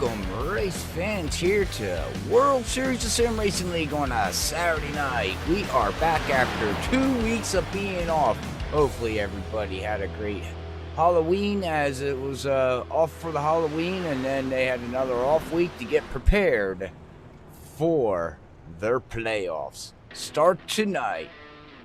welcome race fans here to World Series of Sim Racing League on a Saturday night. We are back after 2 weeks of being off. Hopefully everybody had a great Halloween, as it was off for the Halloween, and then they had another off week to get prepared for their playoffs. Start tonight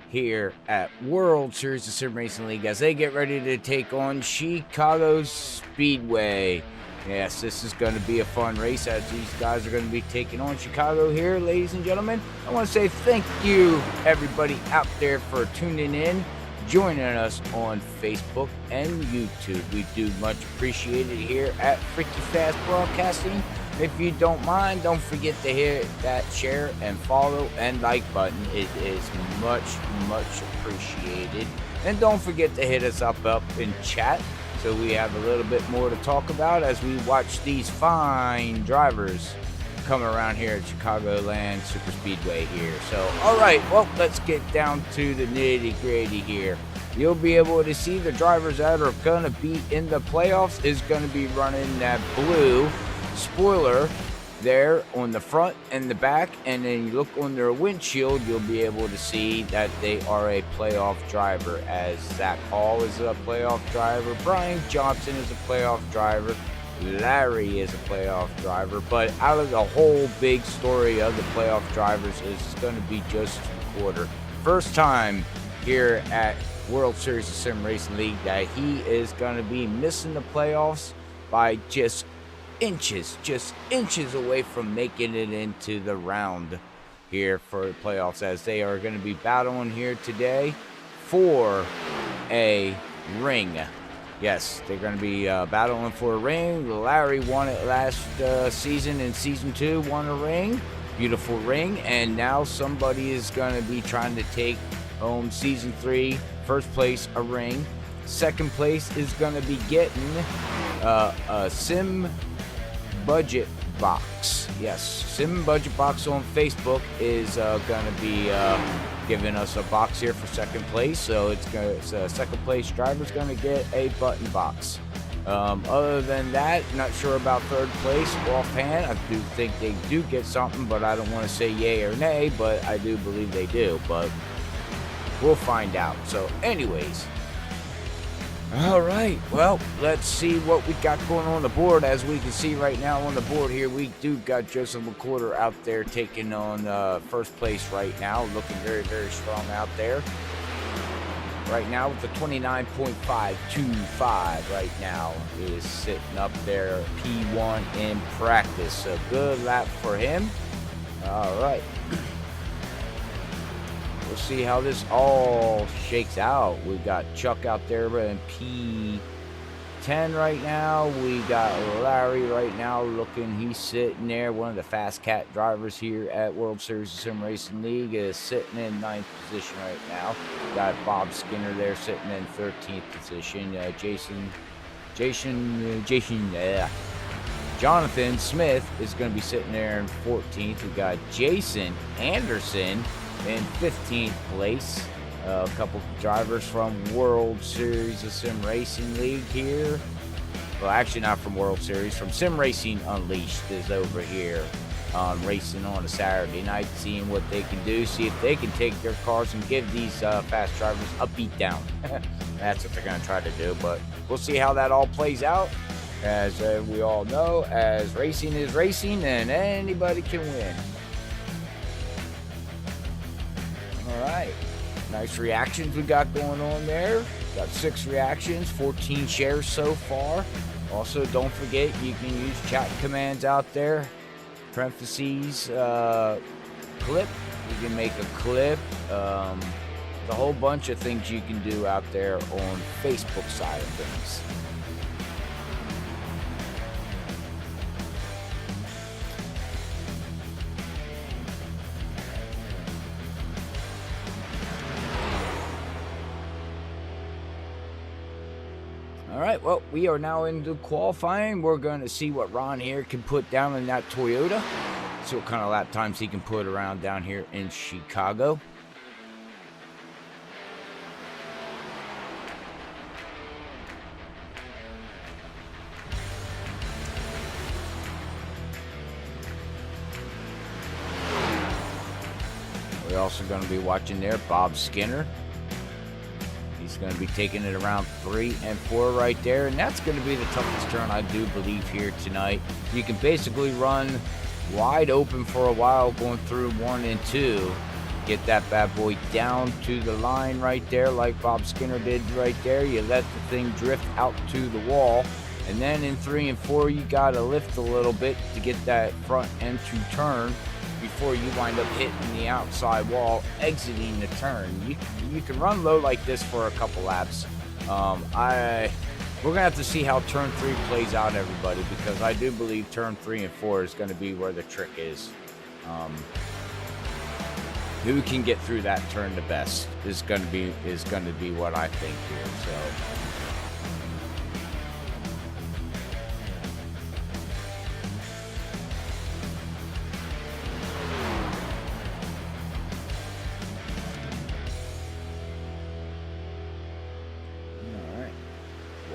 here at World Series of Sim Racing League as they get ready to take on Chicago Speedway. Yes, this is going to be a fun race as these guys are going to be taking on Chicago here, ladies and gentlemen. I want to say thank you, everybody out there, for tuning in, joining us on Facebook and YouTube. We do much appreciate it here at Freaky Fast Broadcasting. If you don't mind, don't forget to hit that share and follow and like button. It is much appreciated. And don't forget to hit us up in chat so we have a little bit more to talk about as we watch these fine drivers come around here at Chicagoland Super Speedway here. So, all right, well, let's get down to the nitty-gritty here. You'll be able to see the drivers that are going to be in the playoffs is going to be running that blue spoiler there on the front and the back, and then you look on their windshield, you'll be able to see that they are a playoff driver, as Zach Hall is a playoff driver, Brian Johnson is a playoff driver, Larry is a playoff driver. But out of the whole big story of the playoff drivers is going to be Joseph McWhorter. First time here at World Series of Sim Racing League that he is going to be missing the playoffs by just inches away from making it into the round here for the playoffs, as they are going to be battling here today for a ring. Yes, they're going to be battling for a ring. Larry won it last season in season 2, won a ring, beautiful ring, and now somebody is going to be trying to take home season 3, first place, a ring. Second place is going to be getting a Sim Budget Box. Yes, Sim Budget Box on Facebook is going to be giving us a box here for second place. So it's second place driver's going to get a button box. Other than that, not sure about third place offhand. I do think they do get something, but I don't want to say yay or nay, but I do believe they do, but we'll find out. So anyways, all right, well, let's see what we got going on the board. As we can see right now on the board here, we do got Joseph McWhorter out there taking on first place right now, looking very strong out there right now with the 29.525 right now is sitting up there, P1 in practice. So good lap for him. All right. We'll see how this all shakes out. We got Chuck out there in P10 right now. We got Larry right now looking, he's sitting there. One of the Fast Cat drivers here at World Series of Sim Racing League is sitting in 9th position right now. Got Bob Skinner there sitting in 13th position. Jonathan Smith is going to be sitting there in 14th. We got Jason Anderson in 15th place. A couple drivers from World Series of Sim Racing League here. Well, actually not from World Series, from Sim Racing Unleashed is over here racing on a Saturday night, seeing what they can do, see if they can take their cars and give these fast drivers a beat down. That's what they're going to try to do, but we'll see how that all plays out. As we all know, as racing is racing and anybody can win. All right, nice reactions we got going on there. Got 6 reactions, 14 shares so far. Also, don't forget you can use chat commands out there. Parentheses clip. You can make a clip. A whole bunch of things you can do out there on Facebook side of things. All right, well, we are now into qualifying. We're going to see what Ron here can put down in that Toyota. See what kind of lap times he can put around down here in Chicago. We're also going to be watching there Bob Skinner. He's going to be taking it around 3 and 4 right there, and that's going to be the toughest turn, I do believe, here tonight. You can basically run wide open for a while going through 1 and 2. Get that bad boy down to the line right there like Bob Skinner did right there. You let the thing drift out to the wall, and then in 3 and 4 you got to lift a little bit to get that front end to turn before you wind up hitting the outside wall, exiting the turn. You can run low like this for a couple laps. We're gonna have to see how turn 3 plays out, everybody, because I do believe turn 3 and 4 is going to be where the trick is. Who can get through that turn the best is going to be what I think here. So.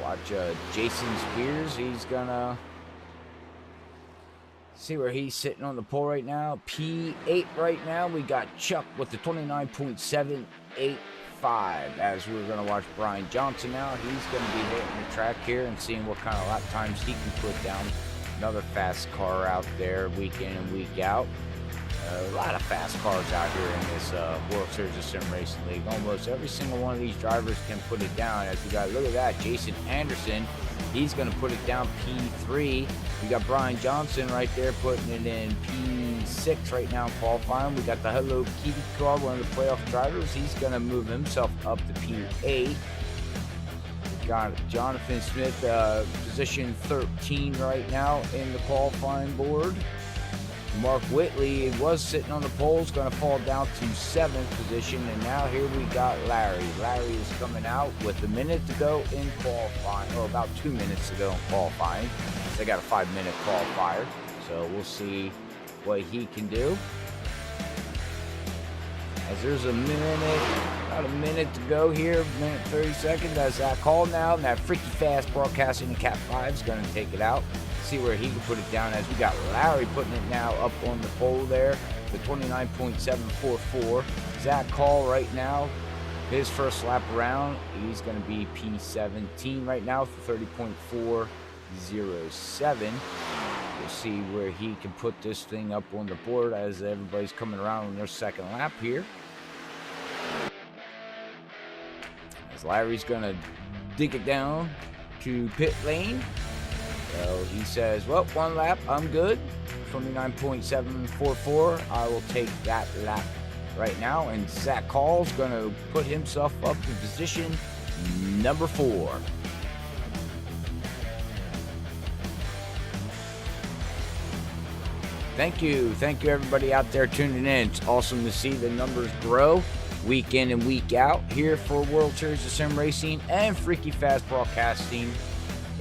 Watch Jason Spears. He's gonna see where he's sitting on the pole right now. P8 right now. We got Chuck with the 29.785. As we're gonna watch Brian Johnson now. He's gonna be hitting the track here and seeing what kind of lap times he can put down. Another fast car out there week in and week out. A lot of fast cars out here in this World Series of Sim Racing League. Almost every single one of these drivers can put it down. As we got, look at that, Jason Anderson. He's going to put it down P3. We got Brian Johnson right there putting it in P6 right now in qualifying. We got the Hello Kitty car, one of the playoff drivers. He's going to move himself up to P8. We got Jonathan Smith, position 13 right now in the qualifying board. Mark Whitley was sitting on the poles, going to fall down to 7th position, and now here we got Larry. Larry is coming out with a minute to go in qualifying, or about 2 minutes to go in qualifying. They got a 5-minute qualifier, so we'll see what he can do. As there's about a minute to go here, minute 30 seconds. That's that call now, and that freaky fast broadcasting in Cat 5 is going to take it out. See where he can put it down, as we got Larry putting it now up on the pole there, the 29.744. Zach Call right now, his first lap around, he's going to be P17 right now for 30.407. We'll see where he can put this thing up on the board as everybody's coming around on their second lap here. As Larry's going to dig it down to pit lane. So he says, well, 1 lap, I'm good. 29.744. I will take that lap right now. And Zach Call's going to put himself up in position number 4. Thank you everybody out there tuning in. It's awesome to see the numbers grow week in and week out here for World Series of Sim Racing and Freaky Fast Broadcasting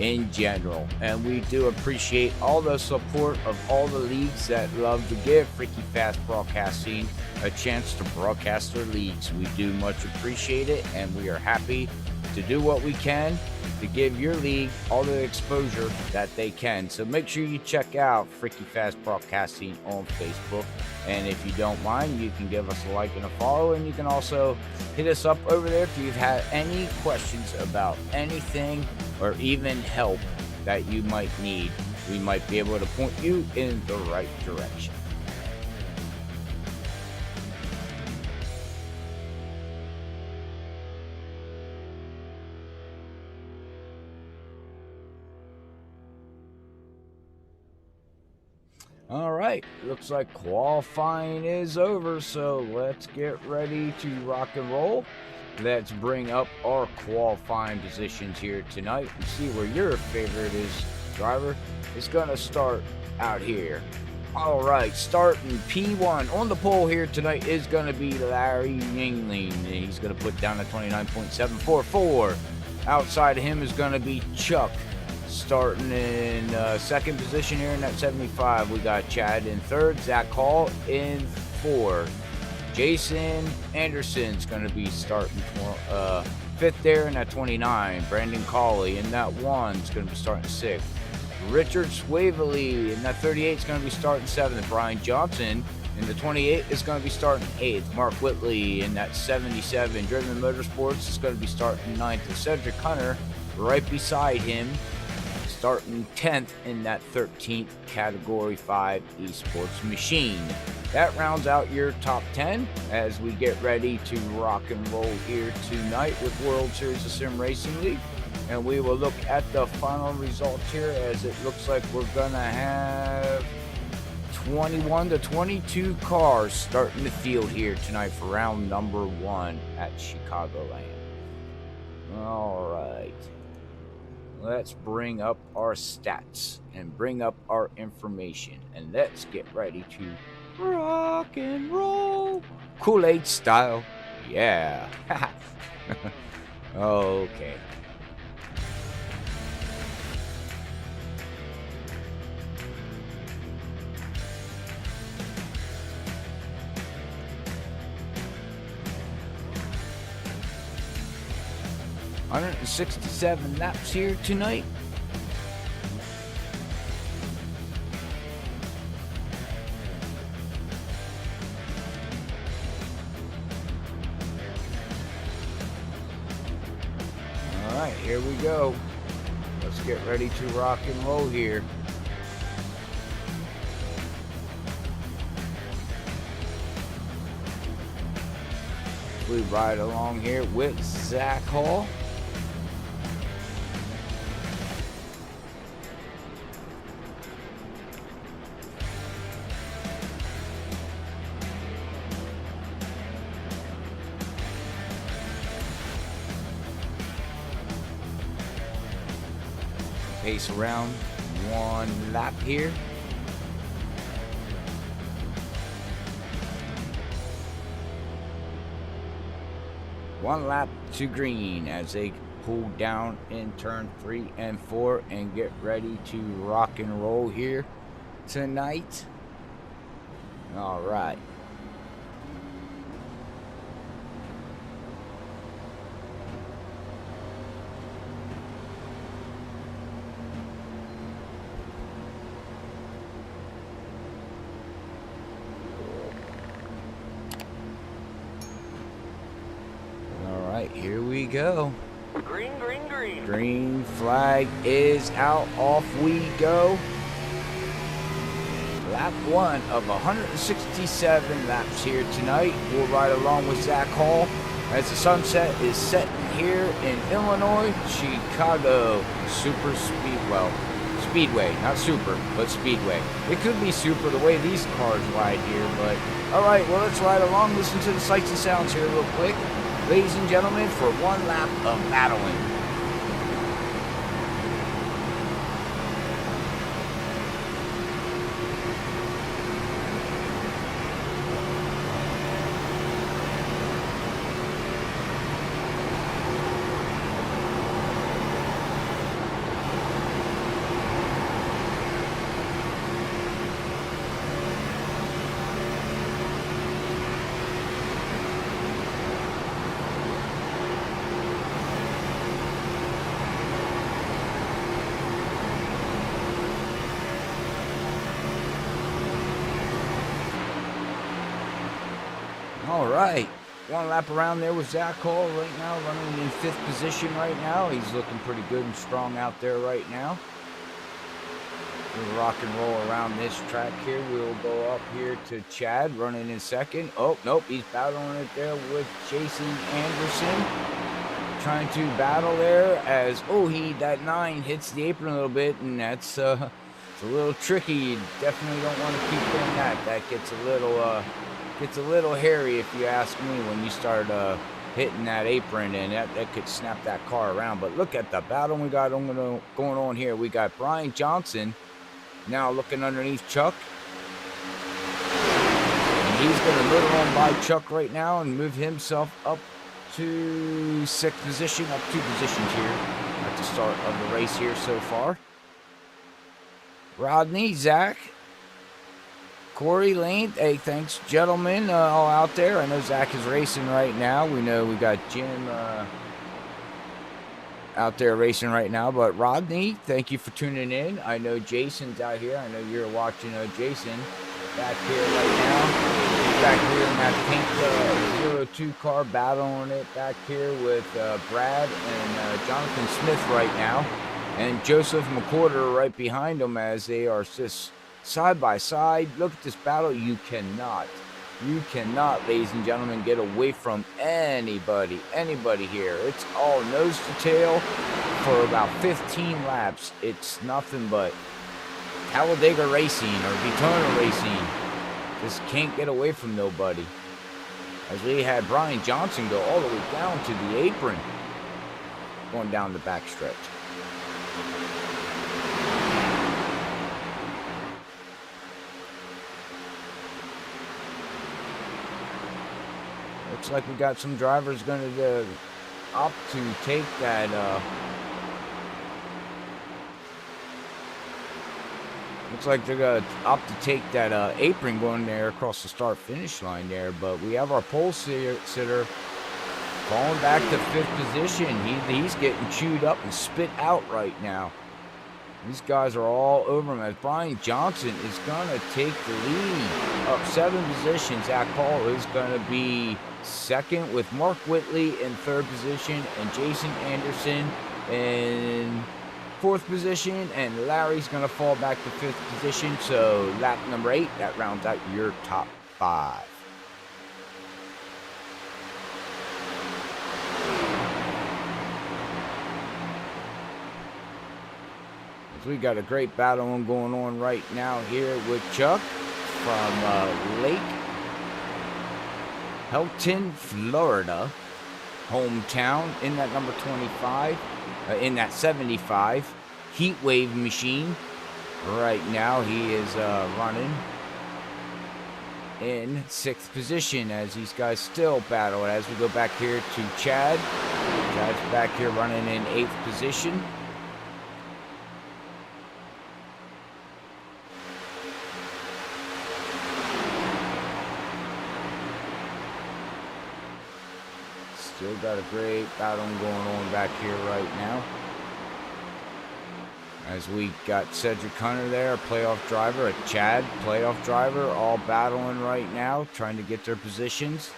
in general. And we do appreciate all the support of all the leagues that love to give Freaky Fast Broadcasting a chance to broadcast their leagues. We do much appreciate it, and we are happy to do what we can to give your league all the exposure that they can. So make sure you check out Freaky Fast Broadcasting on Facebook. And if you don't mind, you can give us a like and a follow, and you can also hit us up over there if you've had any questions about anything or even help that you might need. We might be able to point you in the right direction. All right, looks like qualifying is over, so let's get ready to rock and roll. Let's bring up our qualifying positions here tonight and see where your favorite driver is going to start out here. All right, starting P1 on the pole here tonight is going to be Larry Yingling. He's going to put down a 29.744. Outside of him is going to be Chuck. Starting in second position here in that 75, we got Chad in third, Zach Hall in fourth. Jason Anderson's going to be starting fifth there in that 29. Brandon Cawley in that 1 is going to be starting sixth. Richard Swavely in that 38 is going to be starting seventh. Brian Johnson In the 28 is going to be starting 8th. Mark Whitley in that 77. Driven Motorsports is going to be starting 9th. And Cedric Hunter right beside him, starting 10th in that 13th Category 5 Esports machine. That rounds out your top 10 as we get ready to rock and roll here tonight with World Series of Sim Racing League. And we will look at the final results here, as it looks like we're going to have 21 to 22 cars starting the field here tonight for round number 1 at Chicagoland. All right. Let's bring up our stats and bring up our information, and let's get ready to rock and roll. Kool-Aid style. Yeah. Okay. $167 laps here tonight. All right, here we go. Let's get ready to rock and roll here. We ride along here with Zach Hall. Pace around 1 lap here. One lap to green as they pull down in turn 3 and 4 and get ready to rock and roll here tonight. All right. Here we go. Green, green, green. Green flag is out. Off we go. Lap 1 of 167 laps here tonight. We'll ride along with Zach Hall as the sunset is setting here in Illinois, Chicago Speedway, not super, but Speedway. It could be super the way these cars ride here, but all right, well, let's ride along, listen to the sights and sounds here real quick. Ladies and gentlemen, for 1 lap of battling. All right, 1 lap around there with Zach Hall right now, running in 5th position right now. He's looking pretty good and strong out there right now. We'll rock and roll around this track here. We'll go up here to Chad running in 2nd. Oh, nope, he's battling it there with Jason Anderson. Trying to battle there as, that 9 hits the apron a little bit, and that's it's a little tricky. You definitely don't want to keep doing that. That gets a little hairy, if you ask me, when you start hitting that apron, and that could snap that car around. But look at the battle we got going on here. We got Brian Johnson now looking underneath Chuck, and he's going to little on by Chuck right now and move himself up to 6th position, up 2 positions here at the start of the race here so far. Rodney, Zach, Corey, Lane, hey, thanks, gentlemen, all out there. I know Zach is racing right now. We know we got Jim out there racing right now. But Rodney, thank you for tuning in. I know Jason's out here. I know you're watching Jason back here right now. He's back here in that pink 02 car, battling it back here with Brad and Jonathan Smith right now. And Joseph McWhorter right behind them as they are just side by side. Look at this battle. You cannot, ladies and gentlemen, get away from anybody here. It's all nose to tail for about 15 laps. It's nothing but Talladega Racing or Daytona Racing. Just can't get away from nobody. As we had Brian Johnson go all the way down to the apron, going down the backstretch. Looks like we got some drivers going to opt to take that. Looks like they're going to opt to take that apron going there across the start-finish line there. But we have our pole sitter falling back to 5th position. He's getting chewed up and spit out right now. These guys are all over him as Brian Johnson is going to take the lead up 7 positions. Zach Paul is going to be 2nd with Mark Whitley in 3rd position and Jason Anderson in 4th position, and Larry's going to fall back to 5th position. So lap number 8, that rounds out your top 5. We got a great battle going on right now here with Chuck from Lake Helton, Florida, hometown, in that number 25, in that 75 heat wave machine. Right now he is running in 6th position as these guys still battle. As we go back here to Chad, Chad's back here running in 8th position. Still got a great battle going on back here right now. As we got Cedric Hunter there, a playoff driver, a Chad playoff driver, all battling right now, trying to get their positions.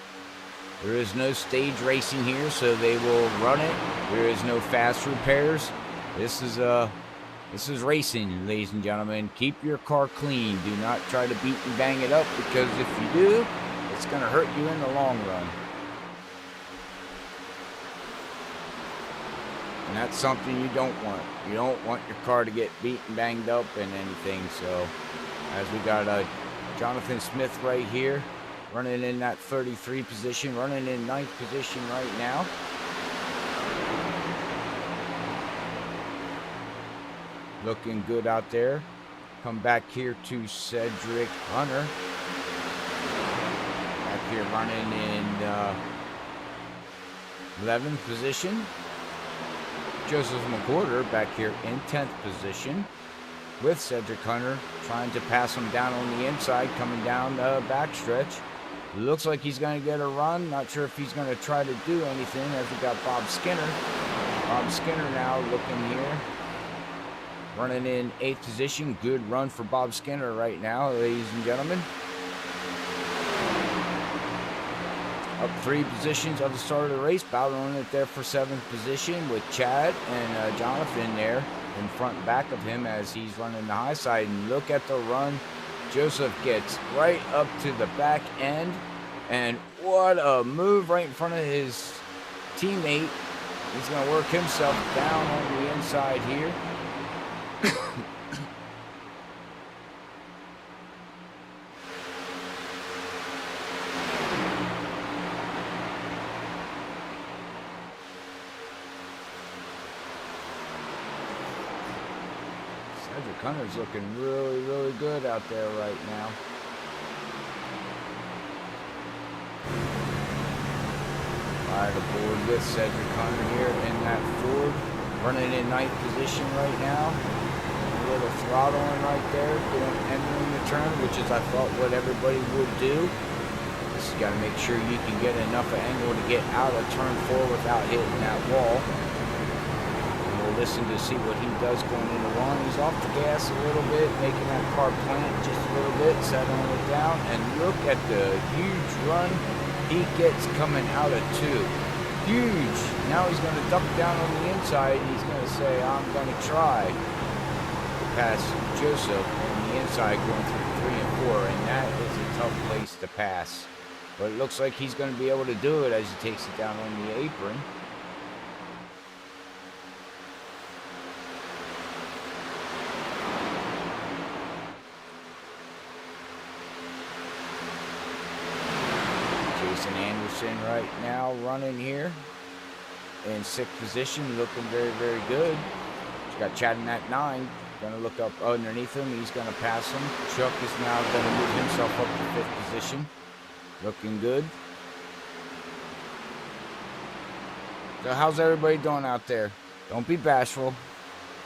There is no stage racing here, so they will run it. There is no fast repairs. This is racing, ladies and gentlemen. Keep your car clean. Do not try to beat and bang it up, because if you do, it's going to hurt you in the long run. And that's something you don't want. You don't want your car to get beat and banged up and anything. So, as we got Jonathan Smith right here, running in that 33 position, running in 9th position right now. Looking good out there. Come back here to Cedric Hunter. Back here running in 11th position. Joseph McWhorter back here in 10th position with Cedric Hunter trying to pass him down on the inside, coming down the backstretch. Looks like he's going to get a run. Not sure if he's going to try to do anything, as we got Bob Skinner. Bob Skinner now looking here, running in 8th position. Good run for Bob Skinner right now, ladies and gentlemen. Up 3 positions at the start of the race, battling it there for 7th position with Chad and Jonathan there in front and back of him as he's running the high side. And look at the run Joseph gets right up to the back end, and what a move right in front of his teammate. He's going to work himself down on the inside here. Cedric Hunter's looking really, really good out there right now. Right aboard with Cedric Hunter here in that Ford, running in 9th position right now. A little throttling right there, entering the turn, which is I thought what everybody would do. Just got to make sure you can get enough angle to get out of turn 4 without hitting that wall. We'll listen to see what he does going into one. He's off the gas a little bit, making that car plant just a little bit, settling it down, and look at the huge run he gets coming out of 2. Huge. Now he's going to duck down on the inside. He's going to say, I'm going to try to pass Joseph on the inside going through 3 and 4, and that is a tough place to pass. But it looks like he's going to be able to do it as he takes it down on the apron. Anderson right now running here in 6th position, looking very, very good. He's got Chadden at 9. Gonna look up underneath him. He's gonna pass him. Chuck is now gonna move himself up to 5th position. Looking good. So how's everybody doing out there? Don't be bashful.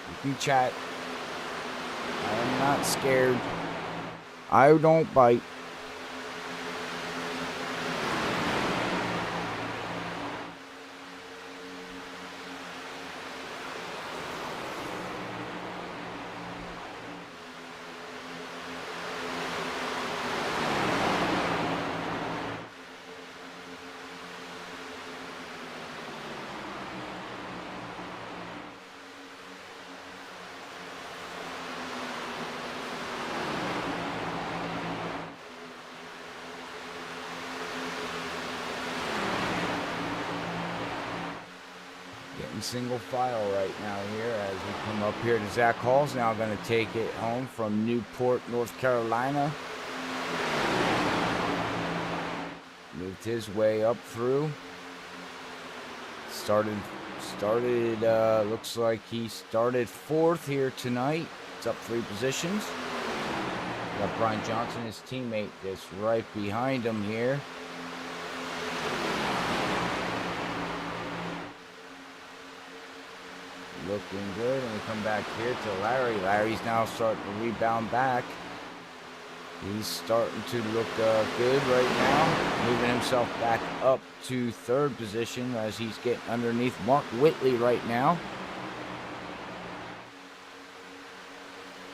You can chat. I'm not scared. I don't bite. Single file right now here as we come up here to Zach Hall's now going to take it home from Newport, North Carolina. Moved his way up through. Looks like he started 4th here tonight. It's up 3 positions. Got Brian Johnson, his teammate, that's right behind him here. Looking good, and we come back here to Larry. Larry's now starting to rebound back. He's starting to look good right now, moving himself back up to 3rd position as he's getting underneath Mark Whitley right now.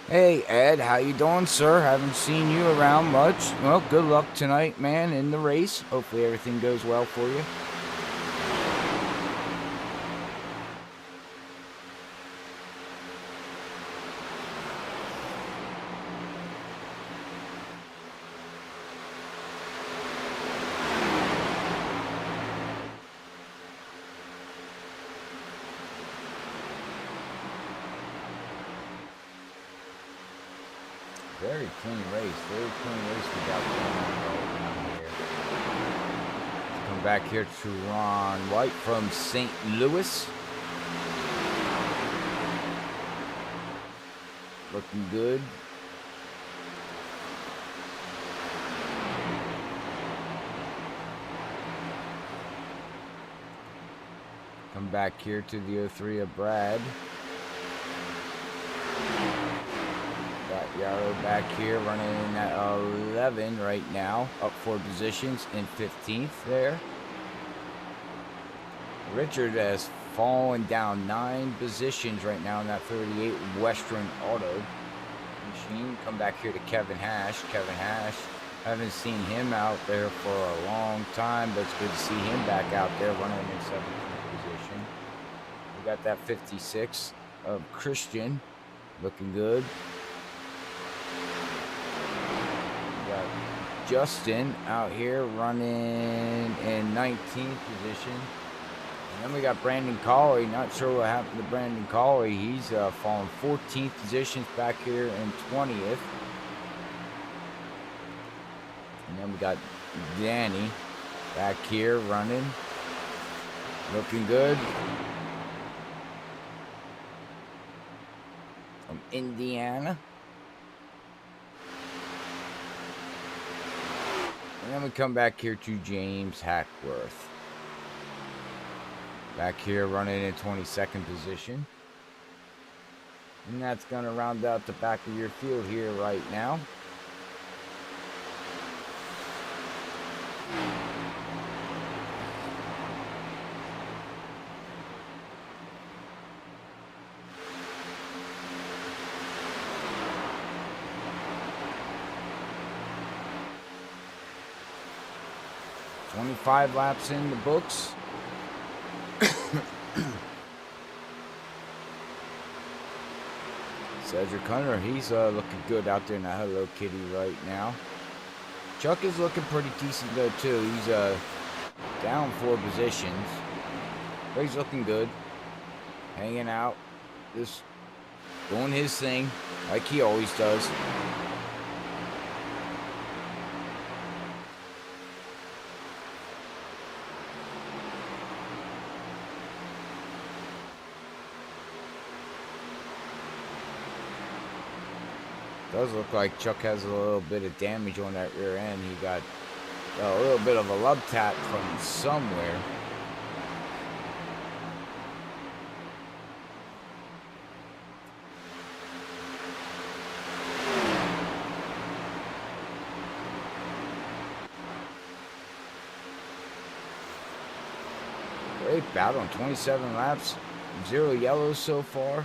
Hey Ed, how you doing, sir? Haven't seen you around much. Well, good luck tonight, man, in the race. Hopefully everything goes well for you. Very clean race we got going on right here. Let's come back here to Ron White from St. Louis. Looking good. Come back here to the 03 of Brad. Yarrow back here running in at 11 right now, up 4 positions in 15th there. Richard has fallen down 9 positions right now in that 38 Western Auto machine. Come back here to Kevin Hash. Kevin Hash, haven't seen him out there for a long time, but it's good to see him back out there running in 17th position. We got that 56 of Christian looking good. Justin out here running in 19th position. And then we got Brandon Colley. Not sure what happened to Brandon Colley. He's fallen 14th positions back here in 20th. And then we got Danny back here running. Looking good. From Indiana. And then we come back here to James Hackworth. Back here running in 22nd position. And that's going to round out the back of your field here right now. 25 laps in the books. Cedric Hunter, he's looking good out there in that Hello Kitty right now. Chuck is looking pretty decent though too. He's down 4 positions, but he's looking good. Hanging out, just doing his thing like he always does. Does look like Chuck has a little bit of damage on that rear end. He got a little bit of a love tap from somewhere. Great battle on 27 laps. 0 yellows so far.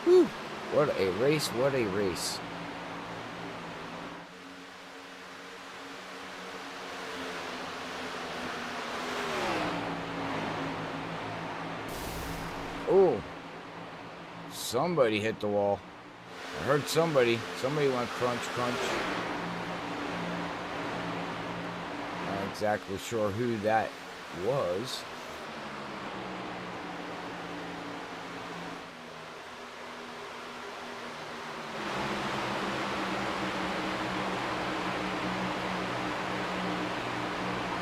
Whew. What a race, what a race. Oh, somebody hit the wall. I heard somebody went crunch, crunch. Not exactly sure who that was.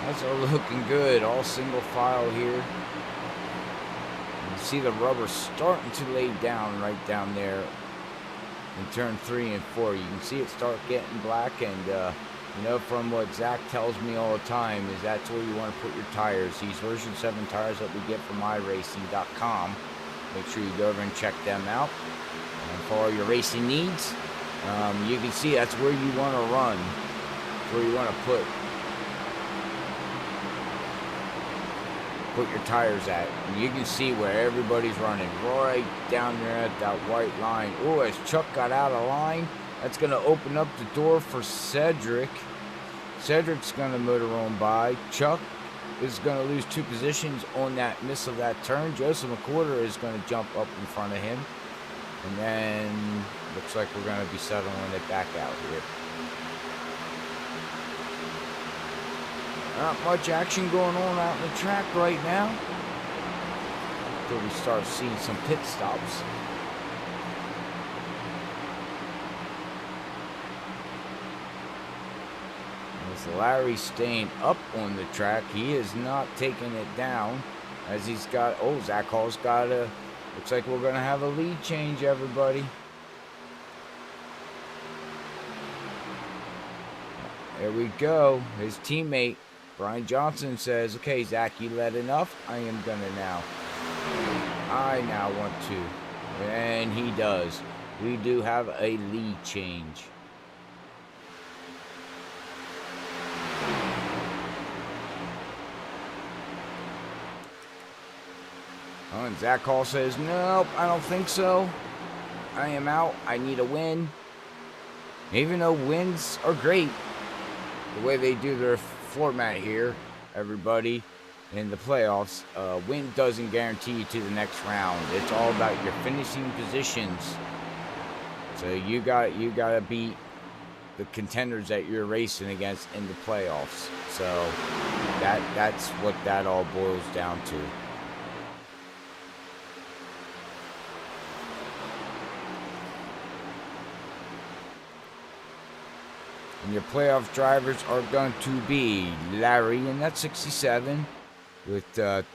That's all looking good, all single file here. You see the rubber starting to lay down right down there in turn 3 and 4. You can see it start getting black, and you know, from what Zach tells me all the time, is that's where you want to put your tires. These version 7 tires that we get from iRacing.com. Make sure you go over and check them out. And for all your racing needs, you can see that's where you want to run. That's where you want to put your tires at, and you can see where everybody's running right down there at that white line. Oh, as Chuck got out of line, that's going to open up the door for Cedric. Cedric's going to motor on by. Chuck is going to lose 2 positions on that miss of that turn. Joseph McWhorter is going to jump up in front of him, and then looks like we're going to be settling it back out here. Not much action going on out in the track right now until we start seeing some pit stops. As Larry's staying up on the track, he is not taking it down as he's got, oh, Zach Hall's got a, looks like we're going to have a lead change, everybody. There we go. His teammate Brian Johnson says, okay, Zach, you let enough. I am gonna now. I now want to. And he does. We do have a lead change. Oh, and Zach Hall says, nope, I don't think so. I am out. I need a win. Even though wins are great, the way they do their format here, everybody, in the playoffs, win doesn't guarantee you to the next round. It's all about your finishing positions. So you gotta beat the contenders that you're racing against in the playoffs. So that's what that all boils down to. And your playoff drivers are going to be Larry in that 67 with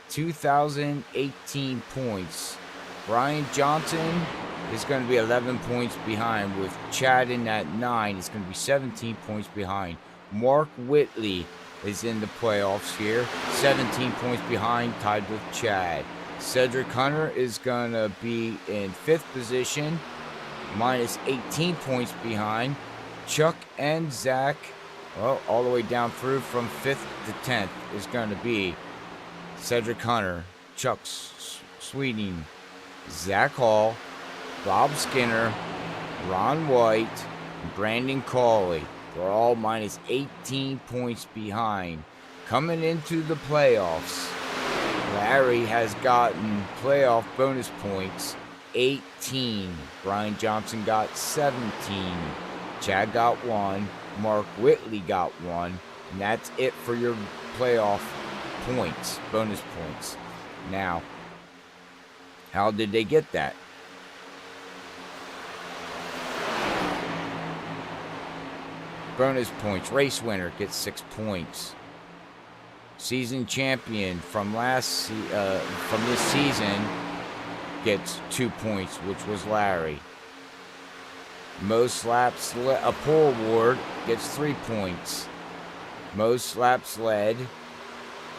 2,018 points. Brian Johnson is going to be 11 points behind with Chad in that 9. It's going to be 17 points behind. Mark Whitley is in the playoffs here, 17 points behind, tied with Chad. Cedric Hunter is going to be in 5th position, minus 18 points behind. Chuck and Zach, well, all the way down through from 5th to 10th is going to be Cedric Hunter, Chuck Sweeting, Zach Hall, Bob Skinner, Ron White, and Brandon Cawley. They're all minus 18 points behind. Coming into the playoffs, Larry has gotten playoff bonus points 18. Brian Johnson got 17. Chad got 1. Mark Whitley got 1. And that's it for your playoff points, bonus points. Now, how did they get that? Bonus points. Race winner gets 6 points. Season champion from from this season gets 2 points, which was Larry. Most laps a pole award gets 3 points. Most laps led,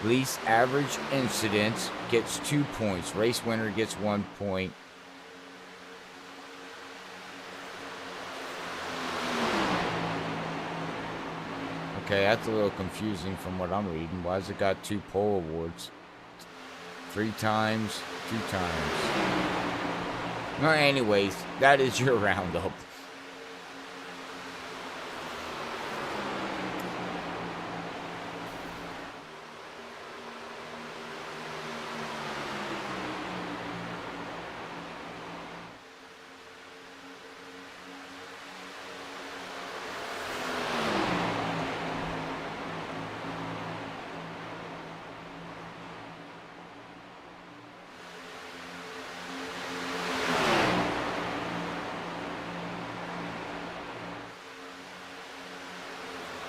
least average incidents gets 2 points. Race winner gets 1 point. Okay, that's a little confusing from what I'm reading. Why has it got 2 pole awards? 3 times, 2 times. Well, anyways, that is your roundup.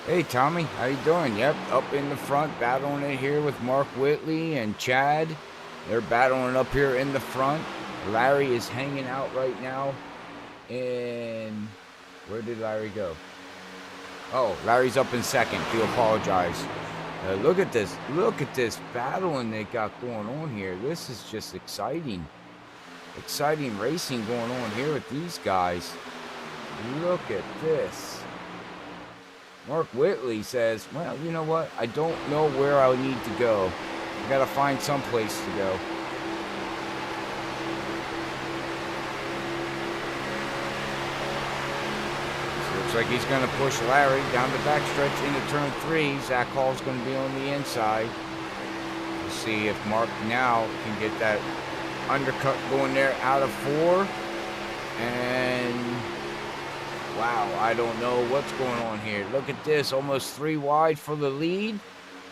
Hey Tommy, how you doing? Yep, up in the front, battling it here with Mark Whitley and Chad. They're battling up here in the front. Larry is hanging out right now. And where did Larry go? Oh, Larry's up in second. Do apologize. Look at this. Look at this battling they got going on here. This is just exciting. Exciting racing going on here with these guys. Look at this. Mark Whitley says, well, you know what? I don't know where I need to go. I gotta find some place to go. So looks like he's gonna push Larry down the backstretch into turn 3. Zach Hall's gonna be on the inside. We'll see if Mark now can get that undercut going there out of 4. And wow, I don't know what's going on here. Look at this, almost 3 wide for the lead.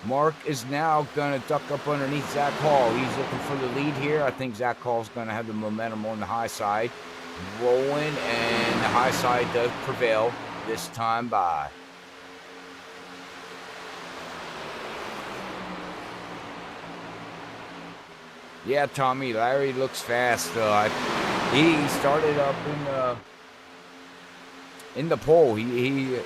Mark is now going to duck up underneath Zach Hall. He's looking for the lead here. I think Zach Hall's going to have the momentum on the high side. Rolling, and the high side does prevail this time by. Yeah, Tommy, Larry looks fast. He started up in the pole. He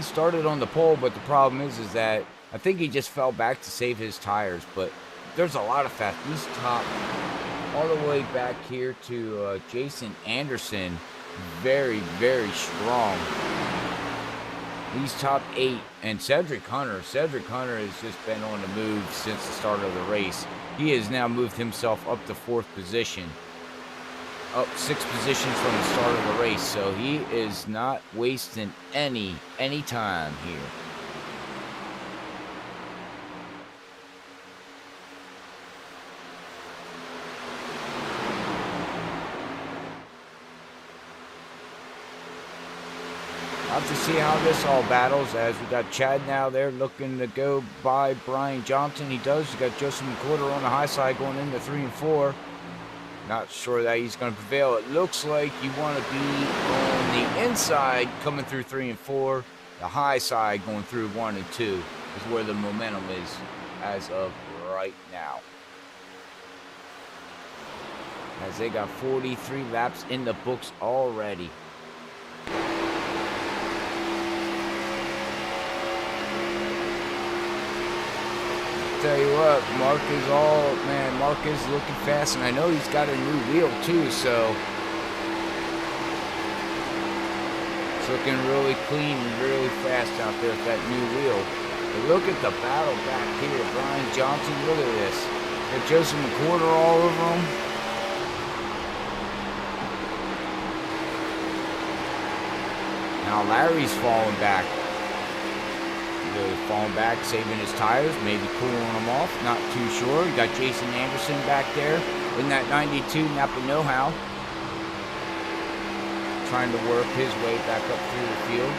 started on the pole, but the problem is that I think he just fell back to save his tires. But there's a lot of fast. He's top all the way back here to Jason Anderson. Very, very strong. He's top 8. And Cedric Hunter has just been on the move since the start of the race. He has now moved himself up to 4th position. Up 6 positions from the start of the race, so he is not wasting any time here. I'll have to see how this all battles, as we got Chad now there looking to go by Brian Johnson. He does. You got Joseph McWhorter on the high side going into 3 and 4. Not sure that he's going to prevail. It looks like you want to be on the inside coming through 3 and 4. The high side going through 1 and 2 is where the momentum is as of right now. As they got 43 laps in the books already. Tell you what, Mark is looking fast, and I know he's got a new wheel too, so it's looking really clean and really fast out there with that new wheel. But look at the battle back here. Brian Johnson, look at this. Got Joseph McWhorter all over him. Now Larry's falling back. So falling back, saving his tires, maybe cooling them off, not too sure. You got Jason Anderson back there in that 92 Napa Know-How, trying to work his way back up through the field.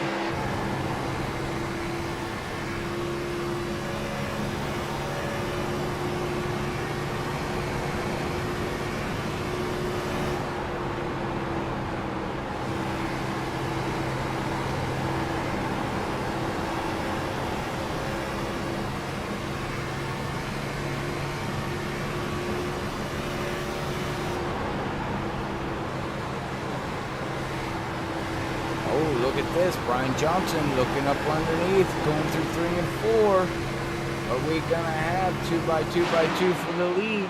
Look at this, Brian Johnson looking up underneath, going through 3 and 4. Are we gonna have 2x2 for the lead?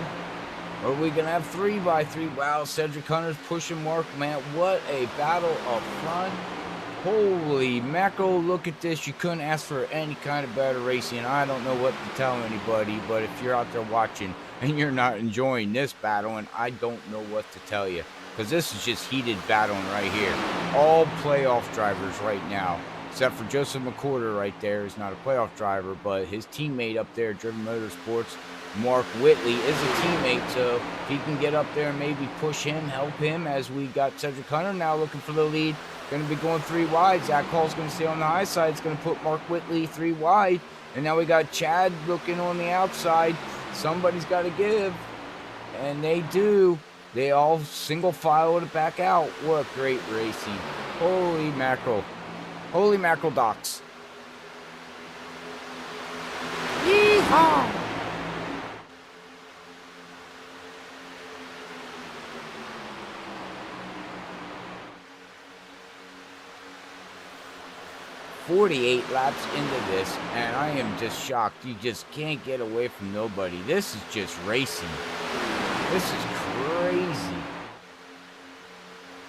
Or are we gonna have 3x3? Wow, Cedric Hunter's pushing Mark, man. What a battle up front. Holy mackerel, look at this. You couldn't ask for any kind of better racing. I don't know what to tell anybody, but if you're out there watching and you're not enjoying this battle, and I don't know what to tell you, because this is just heated battling right here. All playoff drivers right now, except for Joseph McCorder right there, is not a playoff driver, but his teammate up there at Driven Motorsports, Mark Whitley, is a teammate, so if he can get up there and maybe push him, help him, as we got Cedric Hunter now looking for the lead. Going to be going 3 wide. Zach Hall's going to stay on the high side. It's going to put Mark Whitley 3 wide. And now we got Chad looking on the outside. Somebody's got to give, and they do. They all single file it back out. What great racing. Holy mackerel. Holy mackerel docks. Yeehaw! "48 laps into this, and I am just shocked. You just can't get away from nobody. This is just racing. This is crazy.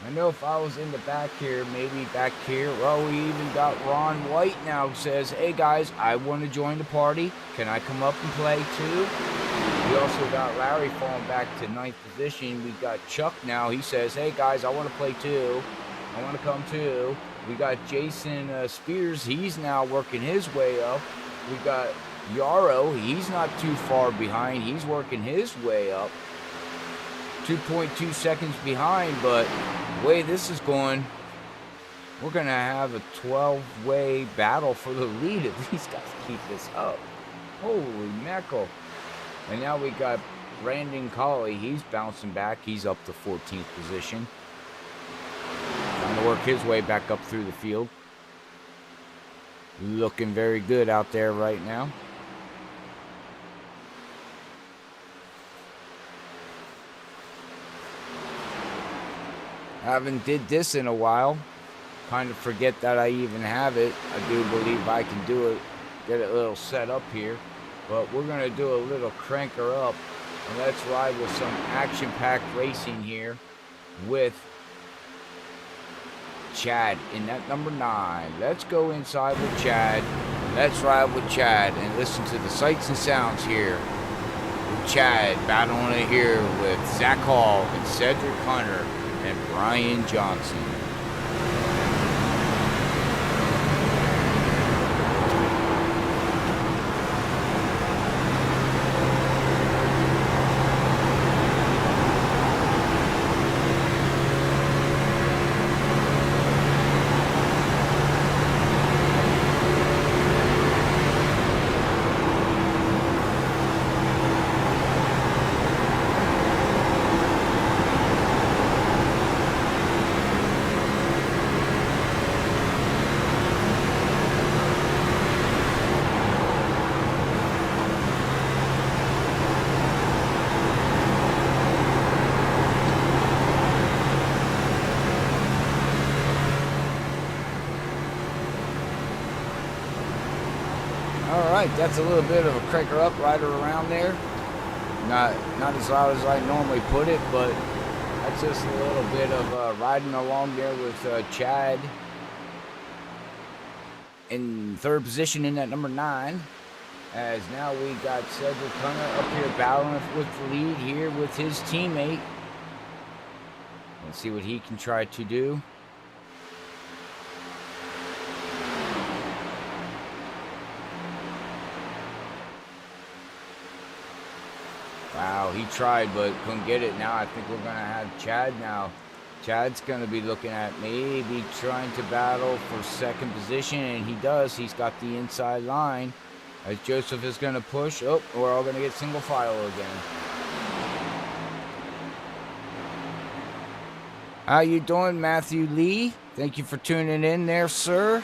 I know if I was in the back here, maybe back here, well, we even got Ron White now who says, hey guys, I want to join the party. Can I come up and play too? We also got Larry falling back to 9th position. We got Chuck now. He says, hey guys, I want to play too. I want to come too. We got Jason Spears. He's now working his way up. We got Yarrow. He's not too far behind. He's working his way up. 2.2 seconds behind, but the way this is going, we're going to have a 12-way battle for the lead. At least got to keep this up. Holy mackerel. And now we got Brandon Colley. He's bouncing back. He's up to 14th position. Trying to work his way back up through the field. Looking very good out there right now. Haven't did this in a while. Kind of forget that I even have it. I do believe I can do it. Get it a little set up here. But we're going to do a little cranker up. And let's ride with some action-packed racing here with Chad in that number 9. Let's go inside with Chad. Let's ride with Chad and listen to the sights and sounds here with Chad battling it here with Zach Hall and Cedric Hunter and Brian Johnson. Alright, that's a little bit of a cranker up right around there. Not as loud as I normally put it, but that's just a little bit of riding along there with Chad in 3rd position in that number 9. As now we got Cedric Hunter up here battling with the lead here with his teammate. Let's see what he can try to do. Wow, he tried but couldn't get it. Now I think we're going to have Chad now. Chad's going to be looking at maybe trying to battle for second position, and he does. He's got the inside line. As Joseph is going to push. Oh, we're all going to get single file again. How you doing, Matthew Lee? Thank you for tuning in there, sir.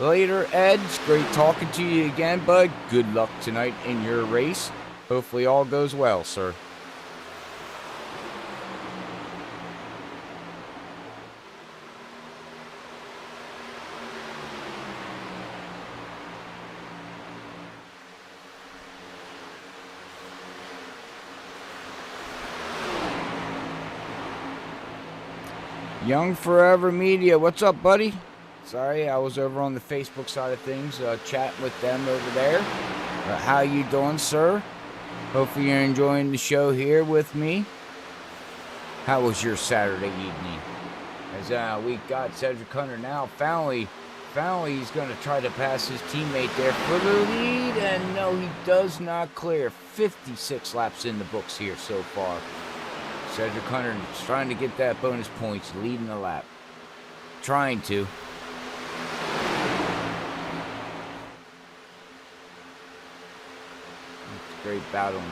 Later, Ed. It's great talking to you again, bud. Good luck tonight in your race. Hopefully all goes well, sir. Young Forever Media, what's up, buddy? Sorry, I was over on the Facebook side of things, chatting with them over there. How you doing, sir? Hopefully you're enjoying the show here with me. How was your Saturday evening? As we got Cedric Hunter now, finally he's going to try to pass his teammate there for the lead, and no, he does not clear. 56 laps in the books here so far. Cedric Hunter is trying to get that bonus points, leading the lap. Trying to. Great battling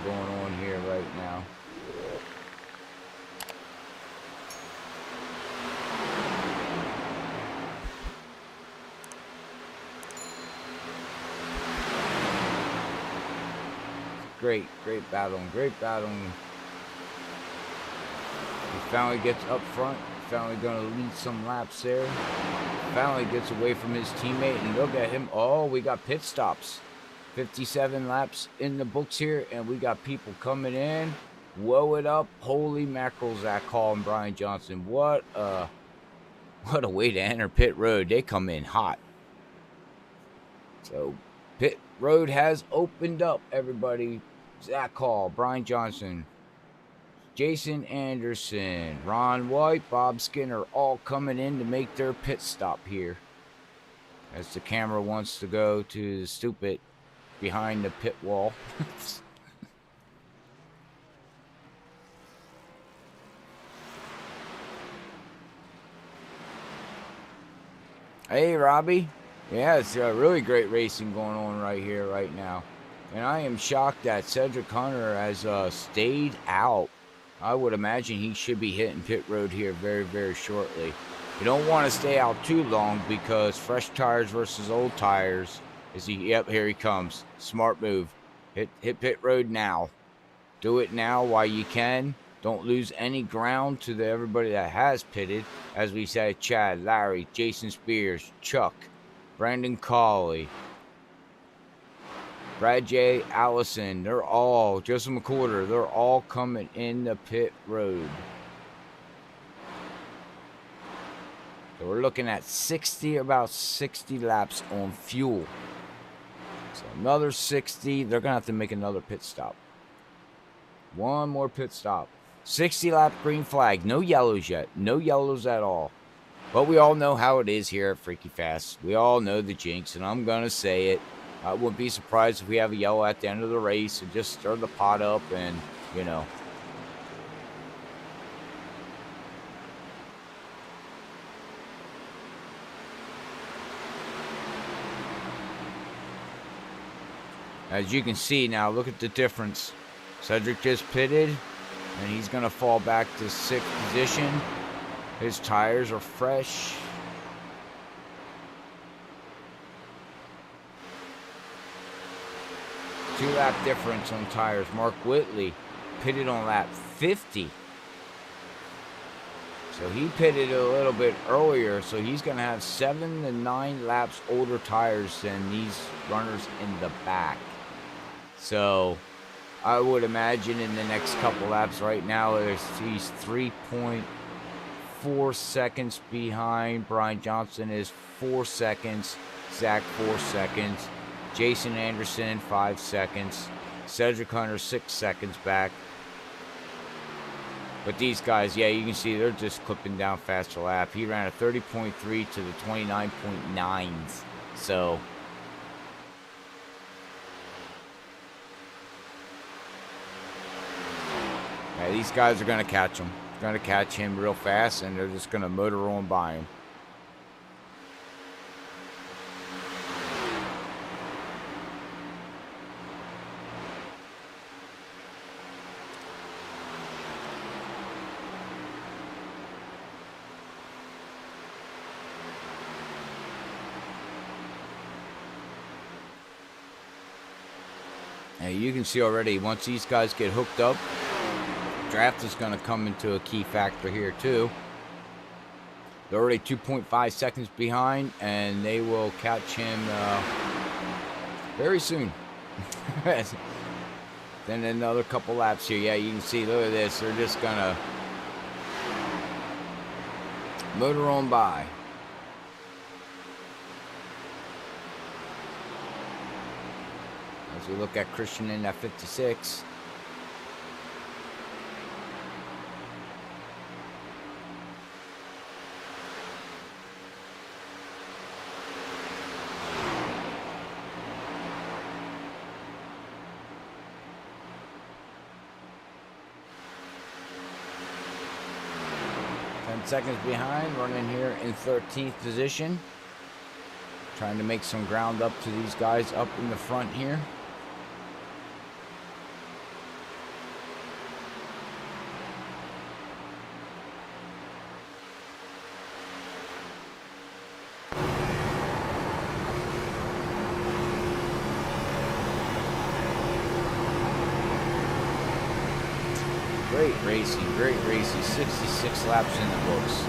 going on here right now. Great battling. He finally gets up front. Finally going to lead some laps there. Finally gets away from his teammate, and look at him. Oh, we got pit stops. 57 laps in the books here, and we got people coming in. Whoa it up. Holy mackerel, Zach Hall and Brian Johnson. What a way to enter pit road. They come in hot. So pit road has opened up, everybody. Zach Hall, Brian Johnson, Jason Anderson, Ron White, Bob Skinner, all coming in to make their pit stop here. As the camera wants to go to the stupid behind the pit wall. Hey, Robbie. Yeah, it's really great racing going on right here, right now. And I am shocked that Cedric Hunter has stayed out. I would imagine he should be hitting pit road here very, very shortly. You don't want to stay out too long because fresh tires versus old tires. Yep, here he comes. Smart move. Hit pit road now. Do it now while you can. Don't lose any ground to everybody that has pitted. As we said, Chad, Larry, Jason Spears, Chuck, Brandon Cawley, Brad J. Allison, they're all, Joseph McCorder, they're all coming in the pit road. So we're looking at about 60 laps on fuel. So another 60, they're going to have to make another pit stop. One more pit stop. 60 lap green flag, no yellows yet, no yellows at all. But we all know how it is here at Freaky Fast. We all know the jinx, and I'm going to say it. I wouldn't be surprised if we have a yellow at the end of the race and just stir the pot up and, you know. As you can see now, look at the difference. Cedric just pitted, and he's going to fall back to 6th position. His tires are fresh. Two-lap difference on tires. Mark Whitley pitted on lap 50. So he pitted a little bit earlier, so he's going to have 7 to 9 laps older tires than these runners in the back. So I would imagine in the next couple laps right now, he's 3.4 seconds behind. Brian Johnson is 4 seconds. Zach 4 seconds. Jason Anderson 5 seconds. Cedric Hunter 6 seconds back. But these guys, yeah, you can see they're just clipping down faster lap. He ran a 30.3 to the 29.9s. So Yeah, these guys are going to catch him. Going to catch him real fast, and they're just going to motor on by him. And you can see already, once these guys get hooked up, draft is going to come into a key factor here too. They're already 2.5 seconds behind, and they will catch him very soon. Then another couple laps here. Yeah, you can see, look at this. They're just going to motor on by. As we look at Christian in that 56. Seconds behind, running here in 13th position, trying to make some ground up to these guys up in the front here. Great racing, 66 laps in the books.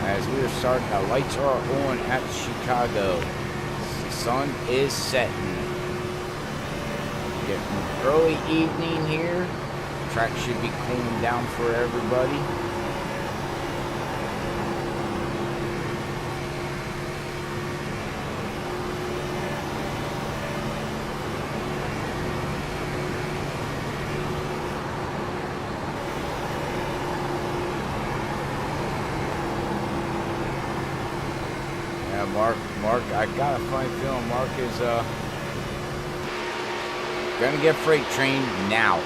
As we are starting, the lights are on at Chicago. The sun is setting. Getting early evening here. Track should be cooling down for everybody. Mark, I got a funny feeling Mark is gonna get freight trained now.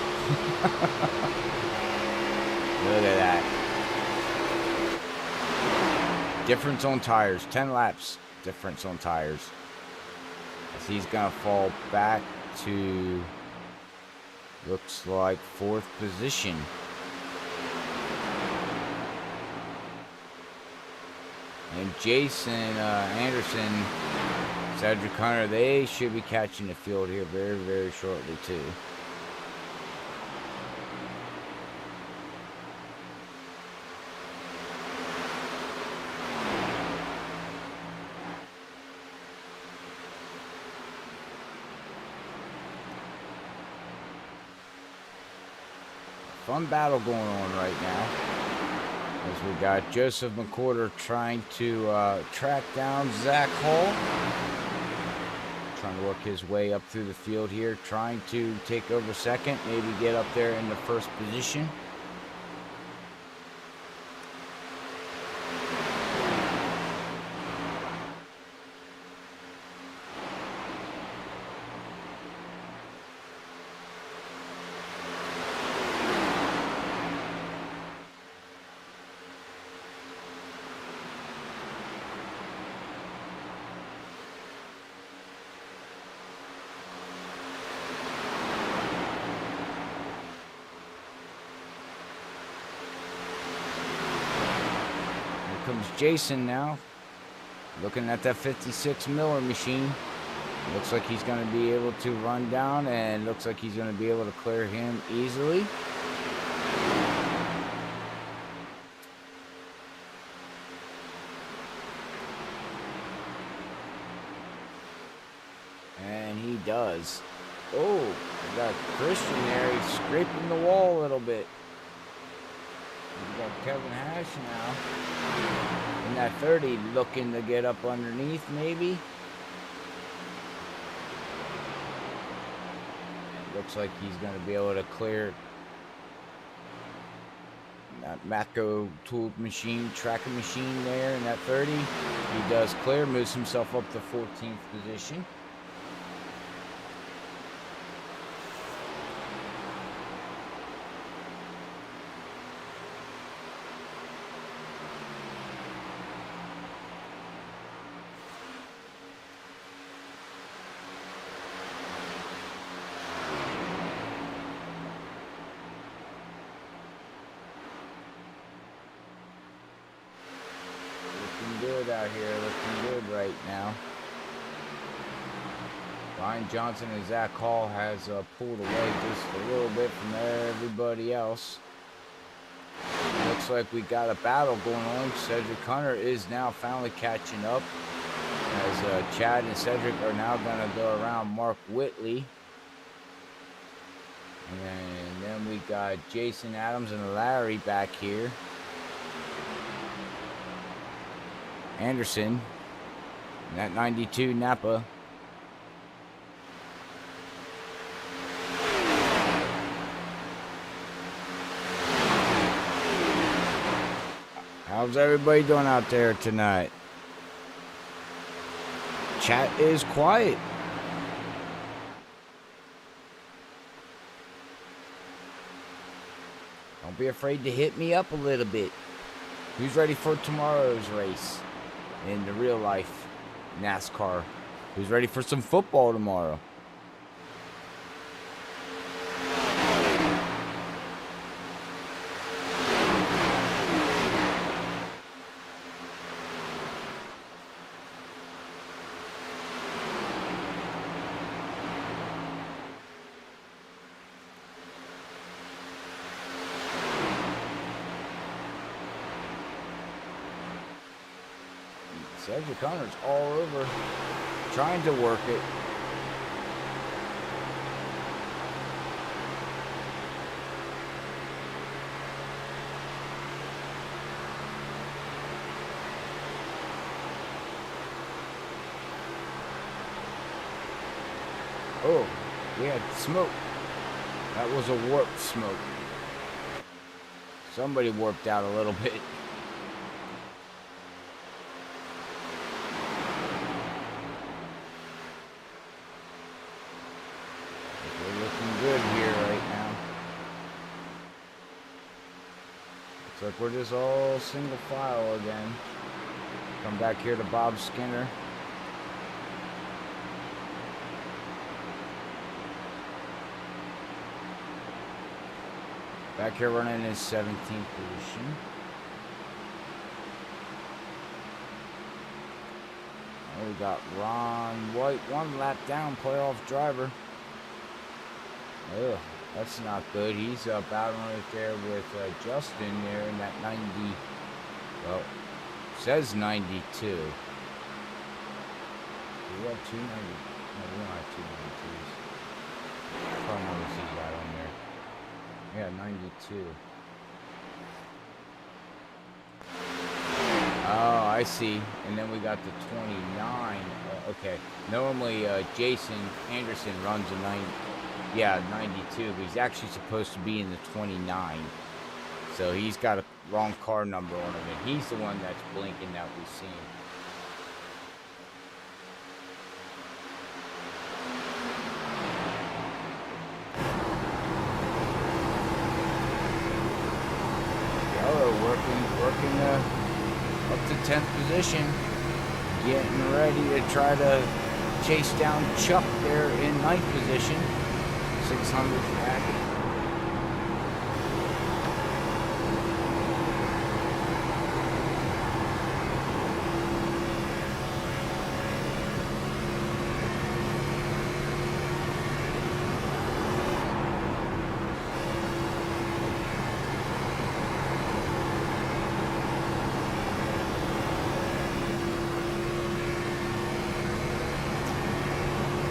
Look at that. Difference on tires, 10 laps difference on tires. As he's gonna fall back to, looks like 4th position. And Jason Anderson, Cedric Hunter, they should be catching the field here very, very shortly too. Fun battle going on right now. As we got Joseph McCorder trying to track down Zach Hall. Trying to work his way up through the field here. Trying to take over second. Maybe get up there in the first position. Comes Jason now, looking at that 56 Miller machine. Looks like he's going to be able to run down, and looks like he's going to be able to clear him easily. And he does. Oh, we got Christian there. He's scraping the wall a little bit. We got Kevin Hash now in that 30, looking to get up underneath maybe. Looks like he's going to be able to clear that Matco tool machine, tracking machine there in that 30. He does clear, moves himself up to 14th position. out here looking good right now. Ryan Johnson and Zach Hall has pulled away just a little bit from everybody else. Looks like we got a battle going on. Cedric Hunter is now finally catching up, as Chad and Cedric are now going to go around Mark Whitley. And then we got Jason Adams and Larry back here. Anderson, that 92 Napa. How's everybody doing out there tonight? Chat is quiet. Don't be afraid to hit me up a little bit. Who's ready for tomorrow's race in the real life NASCAR? Who's ready for some football tomorrow? Cedric Hunter's all over, trying to work it. Oh, we had smoke. That was a warped smoke. Somebody warped out a little bit. Looks like we're just all single file again. Come back here to Bob Skinner. Back here running in 17th position. Oh, we got Ron White, 1 lap down, playoff driver. Ugh. That's not good. He's battling right there with Justin there in that 90. Well, says 92. Do we have 290? No, we don't have 292s. Probably never see that on there. Yeah, 92. Oh, I see. And then we got the 29. Okay. Normally, Jason Anderson runs a 90. Yeah, 92, but he's actually supposed to be in the 29. So he's got a wrong car number on him, and he's the one that's blinking that we've seen. Yellow working up to 10th position, getting ready to try to chase down Chuck there in 9th position. 600 back.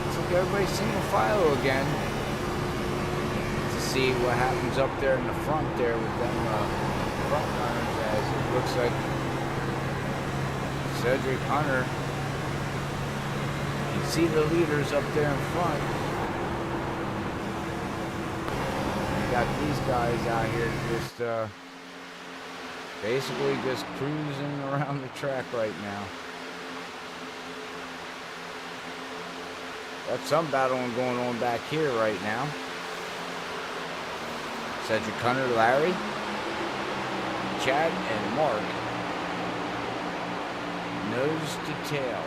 Looks like everybody's single file again. See what happens up there in the front there with them front runners, as it looks like Cedric Hunter. You can see the leaders up there in front. You got these guys out here just basically just cruising around the track right now. Got some battling going on back here right now. Cedric Hunter, Larry, Chad, and Mark. Nose to tail.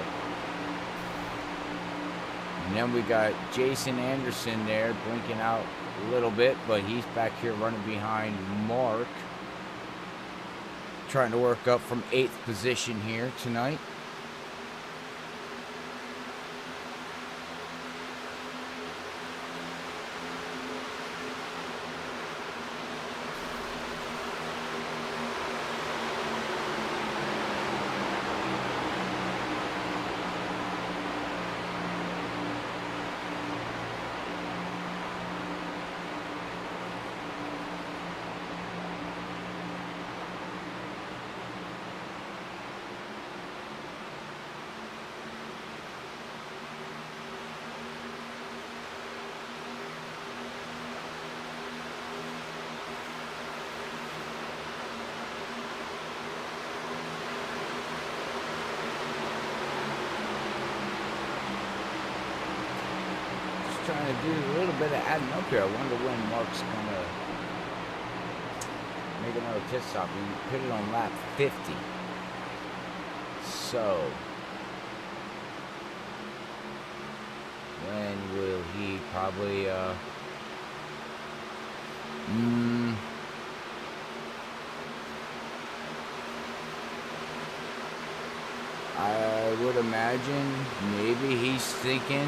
And then we got Jason Anderson there blinking out a little bit, but he's back here running behind Mark. Trying to work up from 8th position here tonight. do a little bit of adding up here. I wonder when Mark's gonna make another pit stop. He put it on lap 50. So when will he probably I would imagine maybe he's thinking,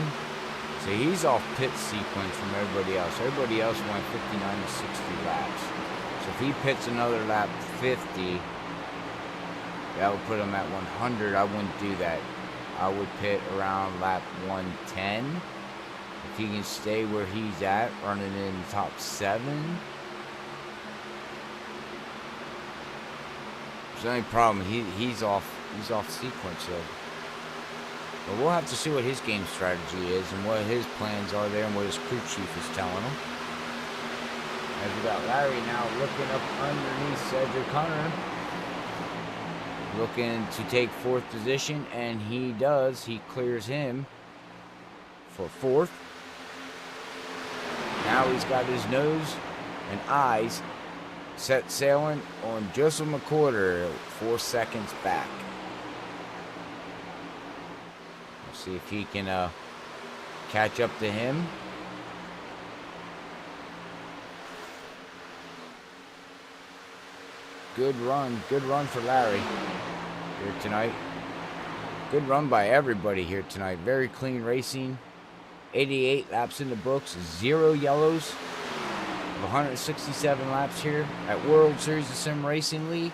so he's off pit sequence from everybody else. Everybody else went 59 to 60 laps. So if he pits another lap 50, that would put him at 100. I wouldn't do that. I would pit around lap 110. If he can stay where he's at, running in the top 7. The only problem, he's off sequence, so. But we'll have to see what his game strategy is and what his plans are there and what his crew chief is telling him. As we got Larry now looking up underneath Cedric Hunter, looking to take 4th position, and he does. He clears him for 4th. Now he's got his nose and eyes set sailing on Joseph McCorder, 4 seconds back. We'll see if he can catch up to him. Good run for Larry here tonight. Good run by everybody here tonight. Very clean racing. 88 laps in the books, 0 yellows. 167 laps here at World Series of Sim Racing League.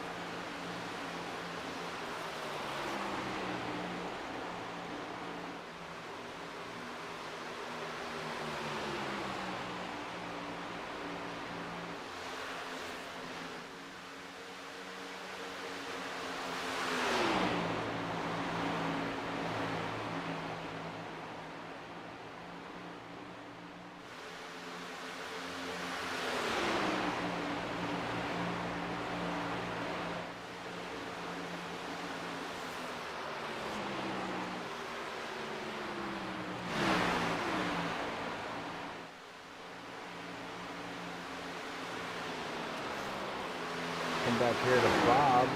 Come back here to Bob.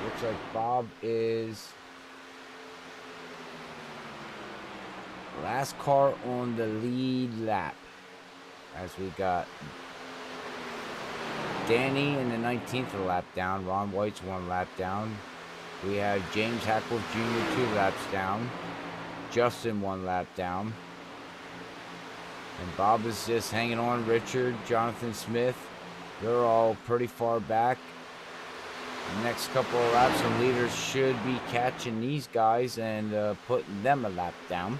Looks like Bob is last car on the lead lap. As we got Danny in the 19th of the lap down. Ron White's 1 lap down. We have James Hackworth Jr. 2 laps down. Justin 1 lap down. And Bob is just hanging on. Richard, Jonathan Smith, they're all pretty far back. The next couple of laps, some leaders should be catching these guys and putting them a lap down.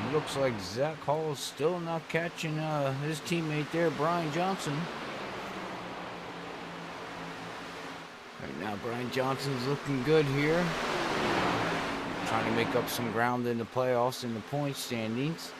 It looks like Zach Hall is still not catching his teammate there, Brian Johnson. Right now, Brian Johnson's looking good here. Trying to make up some ground in the playoffs in the point standings.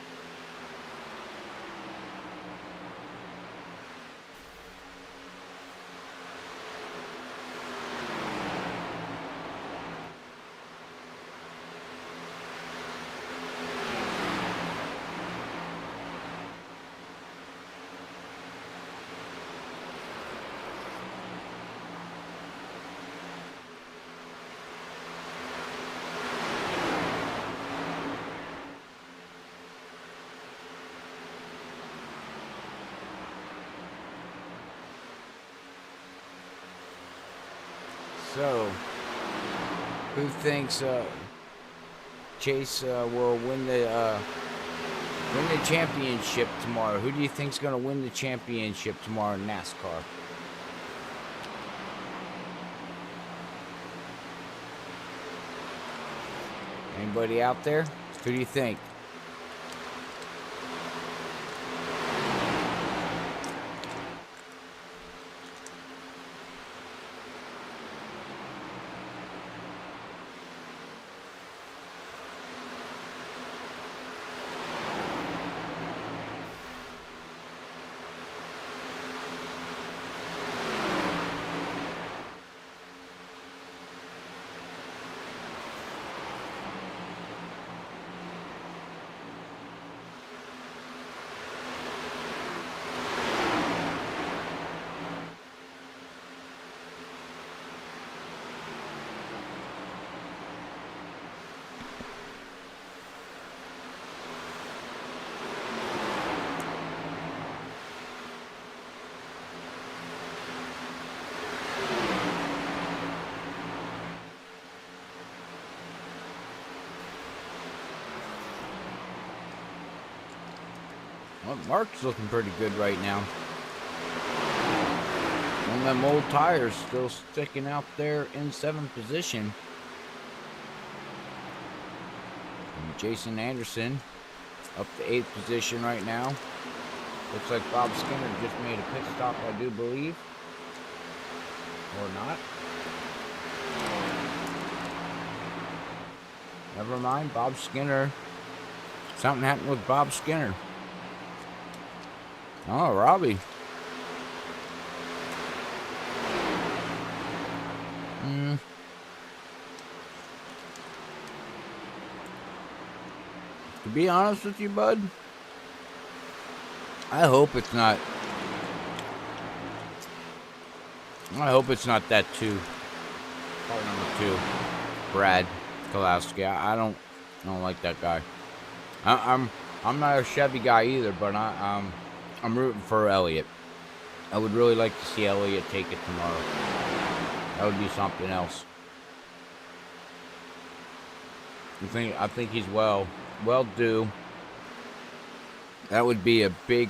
So, who thinks Chase will win the championship tomorrow? Who do you think's going to win the championship tomorrow in NASCAR? Anybody out there? Who do you think? Well, Mark's looking pretty good right now. One of them old tires still sticking out there in 7th position. And Jason Anderson up to 8th position right now. Looks like Bob Skinner just made a pit stop, I do believe. Or not. Never mind, Bob Skinner. Something happened with Bob Skinner. Oh, Robbie. To be honest with you, bud, I hope it's not that too. Car number 2, Brad Kalowski. I don't like that guy. I'm not a Chevy guy either, but I'm rooting for Elliott. I would really like to see Elliott take it tomorrow. That would be something else. I think he's well due. That would be a big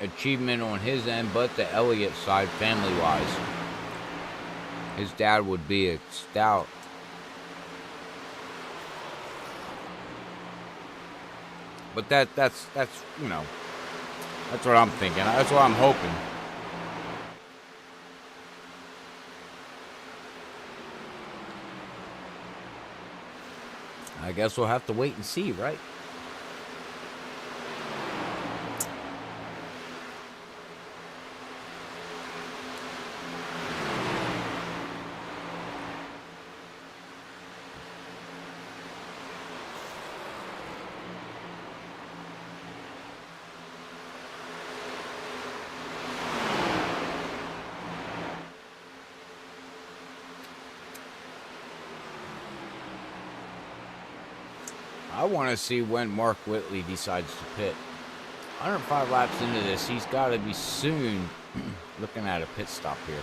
achievement on his end, but the Elliott side, family-wise, his dad would be a stout. But that's you know, that's what I'm thinking. That's what I'm hoping. I guess we'll have to wait and see, right? I want to see when Mark Whitley decides to pit. 105 laps into this, he's got to be soon looking at a pit stop here.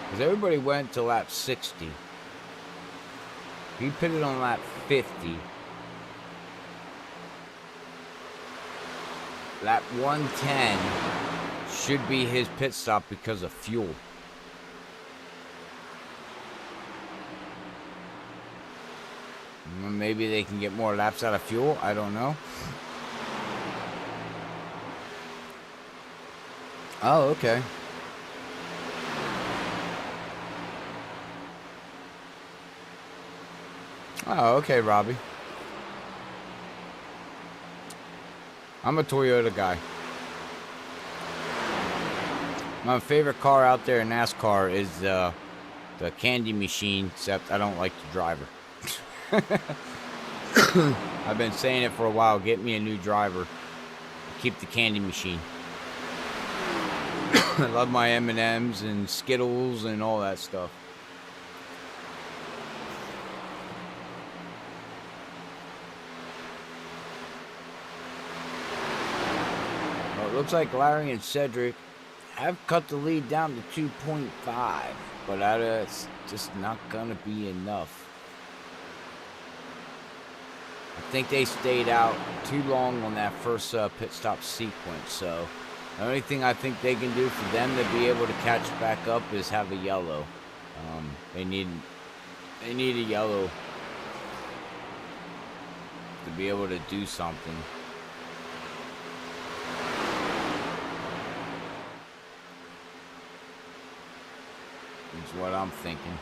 Because everybody went to lap 60. He pitted on lap 50. Lap 110, should be his pit stop because of fuel. Maybe they can get more laps out of fuel. I don't know. Oh, okay. Oh, okay, Robbie. I'm a Toyota guy. My favorite car out there in NASCAR is the candy machine, except I don't like the driver. I've been saying it for a while. Get me a new driver. Keep the candy machine. I love my M&Ms and Skittles and all that stuff. Well, it looks like Larry and Cedric have cut the lead down to 2.5, but it's just not gonna be enough. I think they stayed out too long on that first pit stop sequence, so the only thing I think they can do for them to be able to catch back up is have a yellow. They need a yellow to be able to do something. Is what I'm thinking.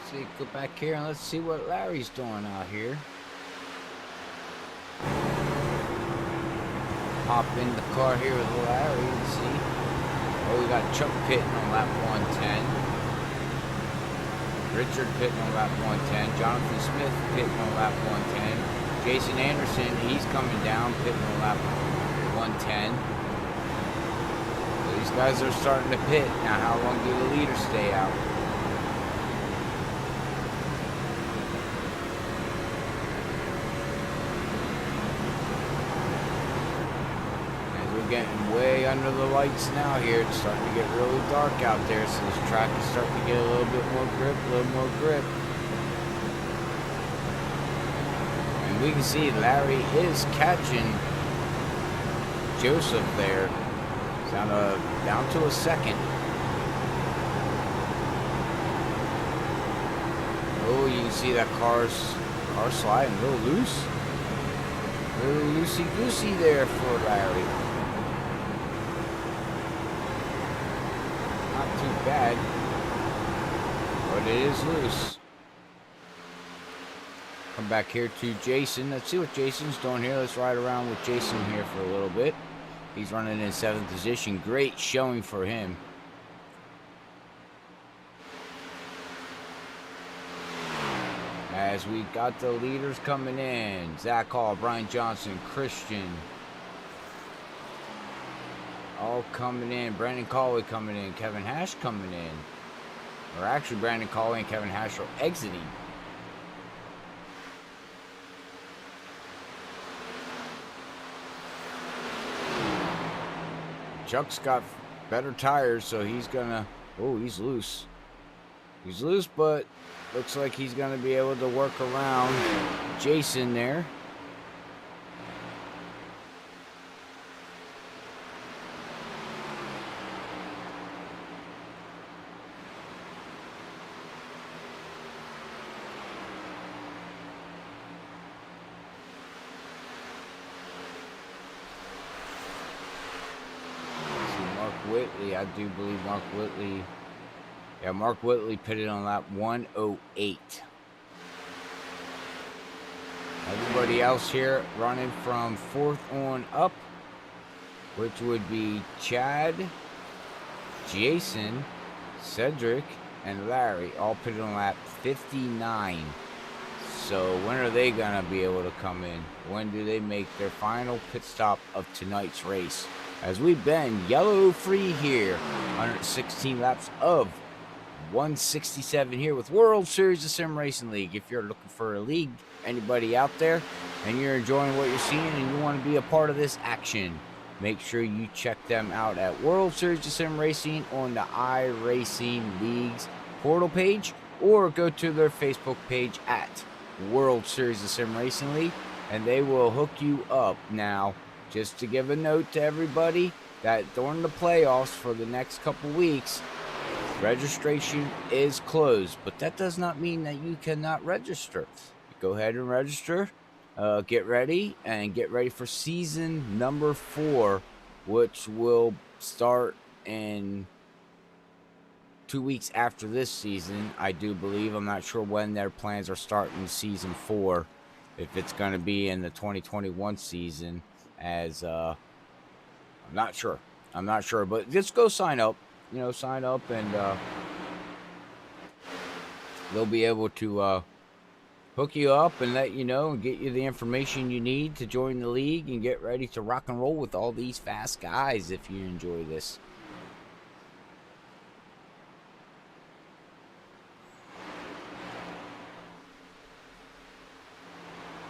See, go back here and let's see what Larry's doing out here. Hop in the car here with Larry and see. Oh, we got Chuck pitting on lap 110. Richard pitting on lap 110. Jonathan Smith pitting on lap 110. Jason Anderson, he's coming down, pitting on lap 110. So these guys are starting to pit. Now, how long do the leaders stay out? Getting way under the lights now here. It's starting to get really dark out there, so this track is starting to get a little bit more grip, And we can see Larry is catching Joseph there. Down to a second. Oh, you can see that car sliding a little loose. Really loosey-goosey there for Larry. Too bad, but it is loose. Come back here to Jason. Let's see what Jason's doing here. Let's ride around with Jason here for a little bit. He's running in 7th position. Great showing for him. As we got the leaders coming in. Zach Hall, Brian Johnson, Christian. All coming in. Brandon Callaway coming in. Kevin Hash coming in. Or actually, Brandon Callaway and Kevin Hash are exiting. Chuck's got better tires, so he's gonna... Oh, he's loose. He's loose, but looks like he's gonna be able to work around Jason there. Whitley, I do believe Mark Whitley. Yeah, Mark Whitley pitted on lap 108. Everybody else here running from 4th on up. which would be Chad, Jason, Cedric, and Larry, all pitted on lap 59. So when are they going to be able to come in? When do they make their final pit stop of tonight's race? As we've been yellow free here, 116 laps of 167 here with World Series of Sim Racing League. If you're looking for a league, anybody out there, and you're enjoying what you're seeing and you want to be a part of this action, make sure you check them out at World Series of Sim Racing on the iRacing League's portal page, or go to their Facebook page at World Series of Sim Racing League, and they will hook you up. Now, just to give a note to everybody that during the playoffs for the next couple weeks, registration is closed, but that does not mean that you cannot register. Go ahead and register. Get ready for season number 4, which will start in 2 weeks after this season, I do believe. I'm not sure when their plans are starting season 4, if it's going to be in the 2021 season, as I'm not sure, but just go sign up, and they'll be able to hook you up and let you know and get you the information you need to join the league and get ready to rock and roll with all these fast guys if you enjoy this.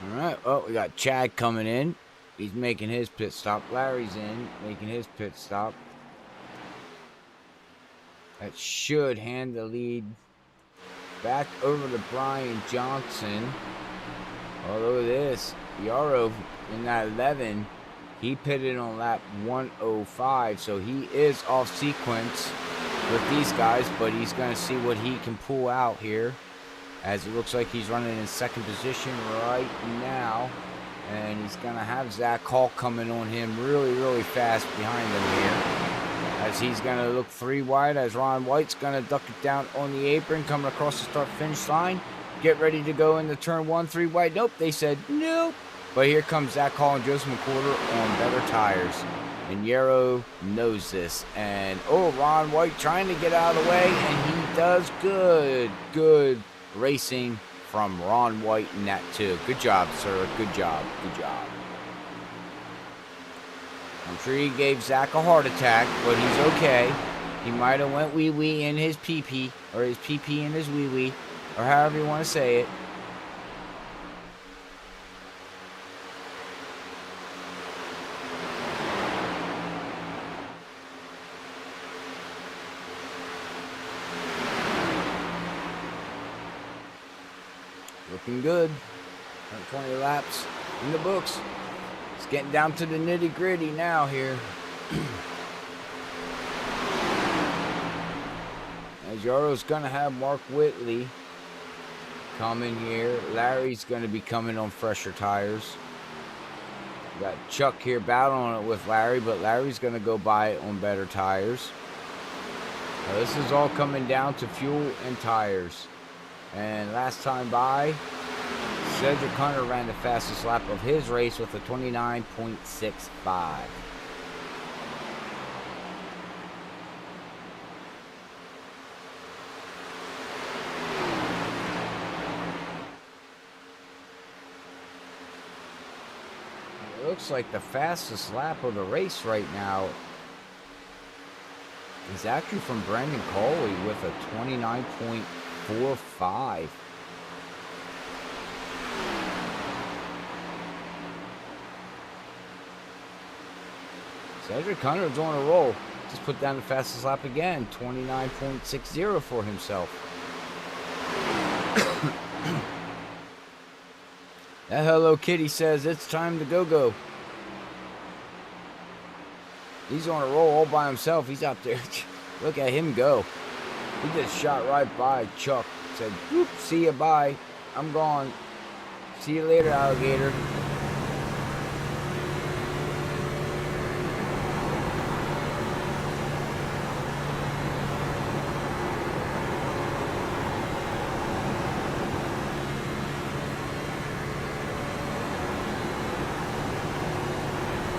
All right, well, we got Chad coming in. He's making his pit stop. Larry's in, making his pit stop. That should hand the lead back over to Brian Johnson. Oh, look at this. Yarrow in that 11. He pitted on lap 105, so he is off sequence with these guys, but he's going to see what he can pull out here, as it looks like he's running in second position right now. And he's going to have Zach Hall coming on him really, really fast behind him here, as he's going to look 3 wide, as Ron White's going to duck it down on the apron, coming across the start-finish line. Get ready to go into turn 1, 3 wide. Nope, they said nope. But here comes Zach Hall and Joseph McWhorter on better tires. And Yarrow knows this. And, Ron White trying to get out of the way, and he does good. Good racing from Ron White in that too. Good job, sir. Good job. Good job. I'm sure he gave Zach a heart attack, but he's okay. He might have went wee-wee in his pee-pee, or his pee-pee in his wee-wee, or however you want to say it. Looking good. 20 laps in the books. It's getting down to the nitty gritty now here. As Yarrow's going to have Mark Whitley coming here. Larry's going to be coming on fresher tires. We got Chuck here battling it with Larry, but Larry's going to go by it on better tires. Now, this is all coming down to fuel and tires. And last time by, Cedric Hunter ran the fastest lap of his race with a 29.65. It looks like the fastest lap of the race right now is actually from Brandon Coley with a 29.45. Cedric Hunter's on a roll. Just put down the fastest lap again, 29.60 for himself. That Hello Kitty says it's time to go. He's on a roll all by himself. He's out there. Look at him go. He just shot right by Chuck. Said, whoop, see ya, bye. I'm gone. See you later, alligator.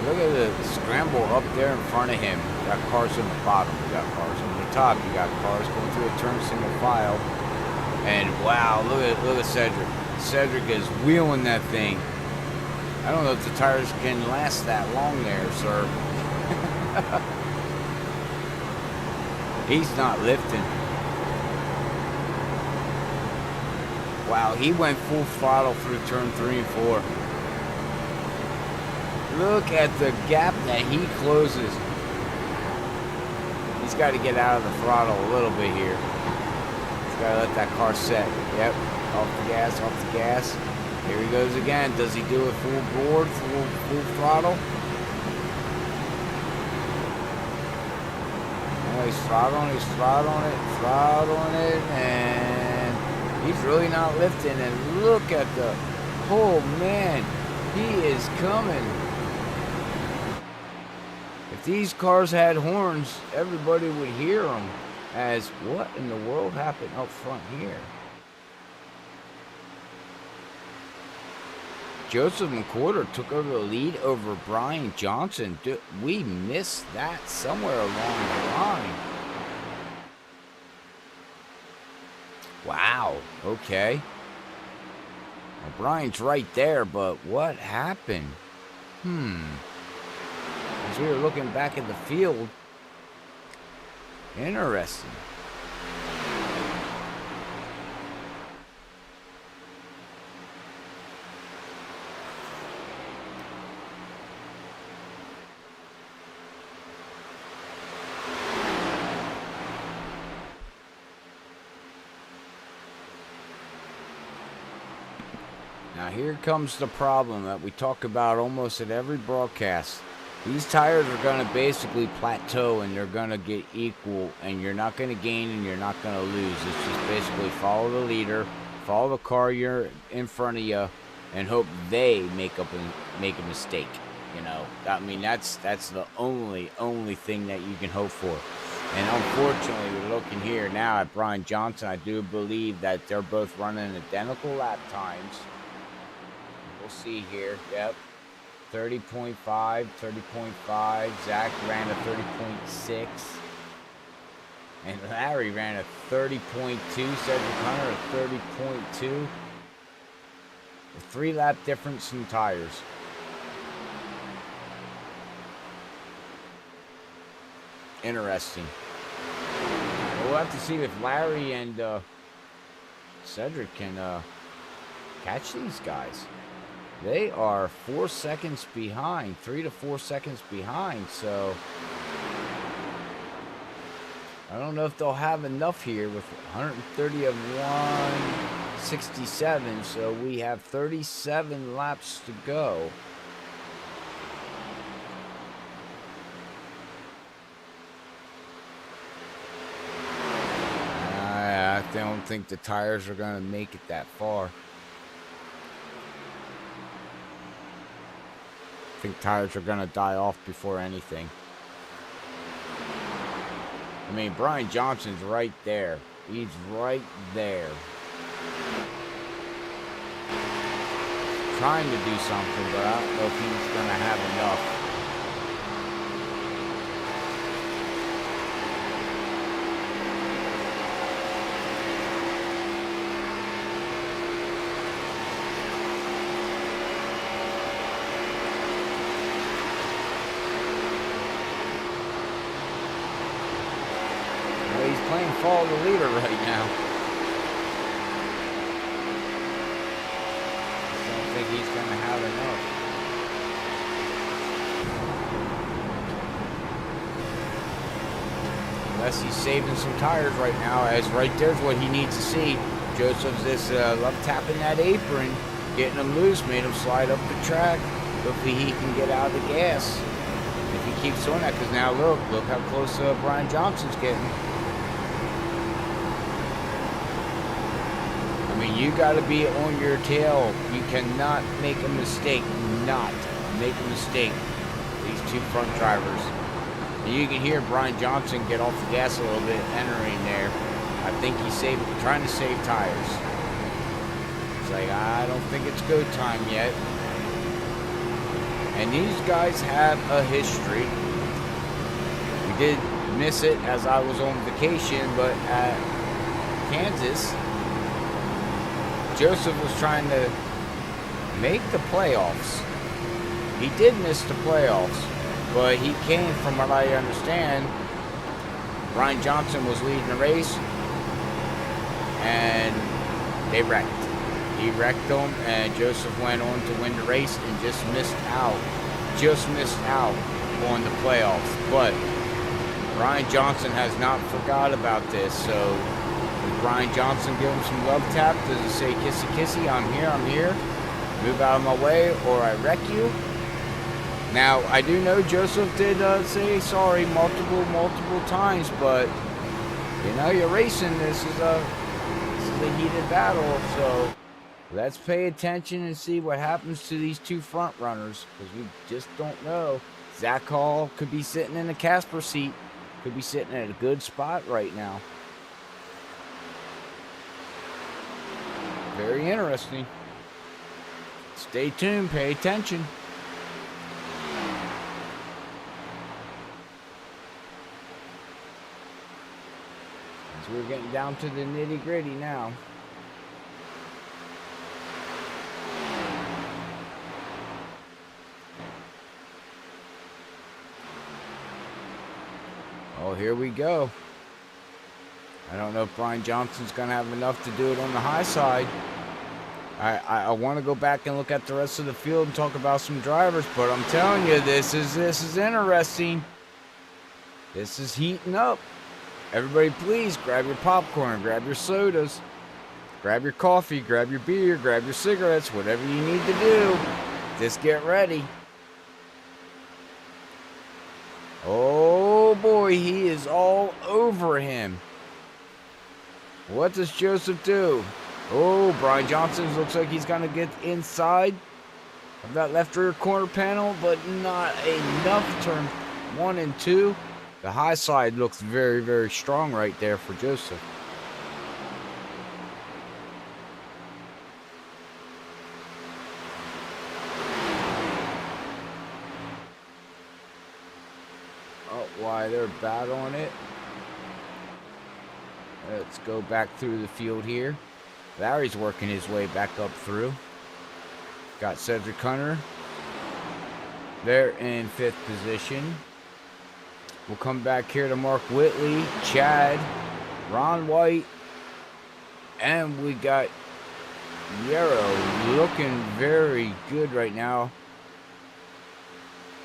Look at the scramble up there in front of him. You got cars on the bottom. You got cars on the top. You got cars going through a turn single file. And wow, look at Cedric. Cedric is wheeling that thing. I don't know if the tires can last that long there, sir. He's not lifting. Wow, he went full throttle through turn 3 and 4. Look at the gap that he closes. He's got to get out of the throttle a little bit here. He's got to let that car set. Yep, off the gas, off the gas. Here he goes again. Does he do it full board, full throttle? Oh, he's throttling it, and he's really not lifting. And look at the, oh man, he is coming. If these cars had horns, everybody would hear them. As what in the world happened up front here? Joseph McWhorter took over the lead over Brian Johnson. We missed that somewhere along the line. Wow, okay. Well, Brian's right there, but what happened? As we were looking back at the field, interesting. Now here comes the problem that we talk about almost at every broadcast. These tires are going to basically plateau and they're going to get equal, and you're not going to gain and you're not going to lose. It's just basically follow the leader, follow the car you're in front of you, and hope they make a mistake. You know, I mean, that's the only thing that you can hope for. And unfortunately, we're looking here now at Brian Johnson. I do believe that they're both running identical lap times. We'll see here. Yep. 30.5, 30.5. Zach ran a 30.6. And Larry ran a 30.2. Cedric Hunter a 30.2. A 3-lap difference in tires. Interesting. We'll have to see if Larry and Cedric can catch these guys. They are 4 seconds behind, 3 to 4 seconds behind, so I don't know if they'll have enough here with 130 of 167, so we have 37 laps to go. I don't think the tires are going to make it that far. I think tires are going to die off before anything. I mean, Brian Johnson's right there. He's right there. Trying to do something, but I don't know if he's going to have enough. Playing follow the leader right now. I don't think he's going to have enough. Unless he's saving some tires right now, as right there's what he needs to see. Joseph's just love tapping that apron, getting him loose, made him slide up the track. Hopefully he can get out of the gas. If he keeps doing that, because now look how close Brian Johnson's getting. I mean, you got to be on your tail. You cannot make a mistake. Not make a mistake. These two front drivers. And you can hear Brian Johnson get off the gas a little bit entering there. I think he's trying to save tires. It's like, I don't think it's go time yet. And these guys have a history. We did miss it as I was on vacation, but at Kansas, Joseph was trying to make the playoffs. He did miss the playoffs, but he came, from what I understand, Ryan Johnson was leading the race, and they wrecked. He wrecked them, and Joseph went on to win the race and just missed out on the playoffs. But Ryan Johnson has not forgot about this, so does Ryan Johnson give him some love tap? Does he say, kissy kissy, I'm here, move out of my way or I wreck you? Now, I do know Joseph did say sorry multiple times, but you know, you're racing. This is a heated battle, so let's pay attention and see what happens to these two front runners, because we just don't know. Zach Hall could be sitting in the Casper seat, could be sitting at a good spot right now. Very interesting. Stay tuned, pay attention. So we're getting down to the nitty-gritty now. Oh, here we go. I don't know if Brian Johnson's going to have enough to do it on the high side. I want to go back and look at the rest of the field and talk about some drivers, but I'm telling you, this is interesting. This is heating up. Everybody, please grab your popcorn, grab your sodas, grab your coffee, grab your beer, grab your cigarettes, whatever you need to do. Just get ready. Oh boy, he is all over him. What does Joseph do? Oh, Brian Johnson looks like he's going to get inside of that left rear corner panel, but not enough. Turn 1 and 2. The high side looks very, very strong right there for Joseph. Oh, why they're battling it. Let's go back through the field here. Larry's working his way back up through. Got Cedric Hunter there in 5th position. We'll come back here to Mark Whitley, Chad, Ron White, and we got Yarrow looking very good right now.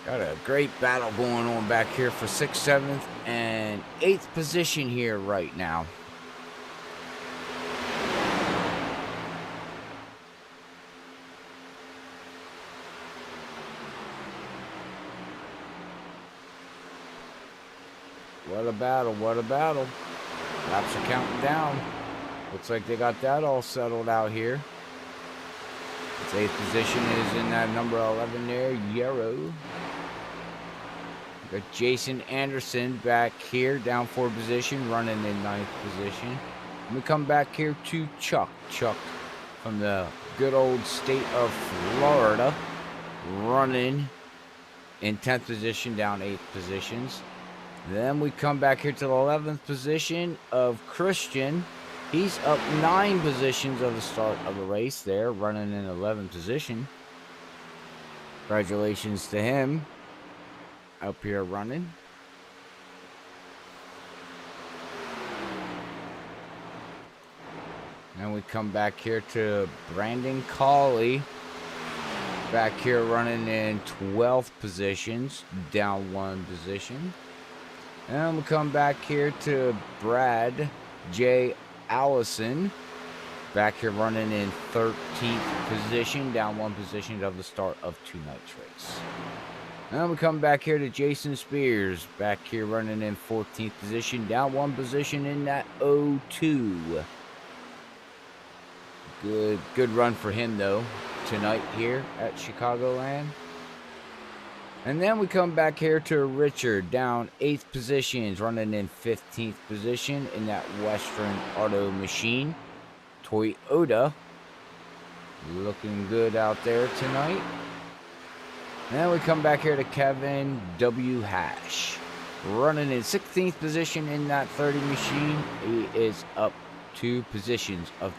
Got a great battle going on back here for 6th, 7th, and 8th position here right now. What a battle, what a battle. Laps are counting down. Looks like they got that all settled out here. Its 8th position is in that number 11 there, Yarrow. Got Jason Anderson back here, down 4 position, running in 9th position. And we come back here to Chuck. Chuck from the good old state of Florida, running in 10th position, down 8 positions. Then we come back here to the 11th position of Christian. He's up 9 positions of the start of the race there, running in 11th position. Congratulations to him. Up here running. And we come back here to Brandon Cawley. Back here running in 12th positions, down 1 position. And we come back here to Brad J. Allison. Back here running in 13th position, down 1 position of the start of tonight's race. And we come back here to Jason Spears. Back here running in 14th position, down 1 position in that 02. Good run for him though tonight here at Chicagoland. And then we come back here to Richard, down 8th positions, running in 15th position in that Western Auto Machine. Toyota, looking good out there tonight. Then we come back here to Kevin W. Hash. Running in 16th position in that 30 machine. He is up 2 positions of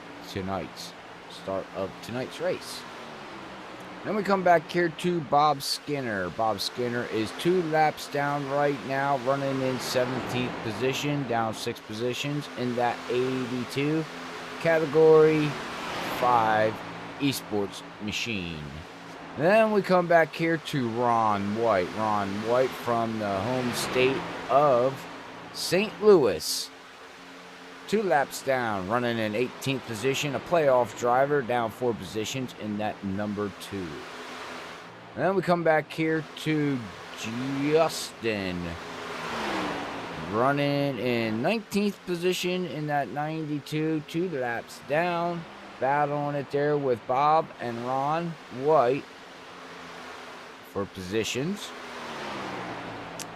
start of tonight's race. Then we come back here to Bob Skinner. Bob Skinner is 2 laps down right now, running in 17th position, down 6 positions in that 82 category 5 esports machine. Then we come back here to Ron White. Ron White from the home state of St. Louis. 2 laps down, running in 18th position, a playoff driver, down 4 positions in that number 2. And then we come back here to Justin, running in 19th position in that 92, 2 laps down, battling it there with Bob and Ron White for positions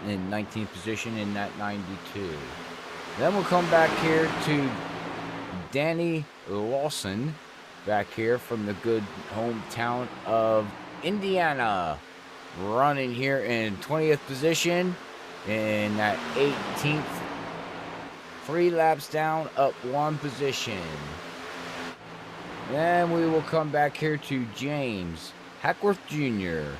in 19th position in that 92. Then we'll come back here to Danny Lawson, back here from the good hometown of Indiana, running here in 20th position in that 18th, 3 laps down, up 1 position. Then we will come back here to James Hackworth Jr.,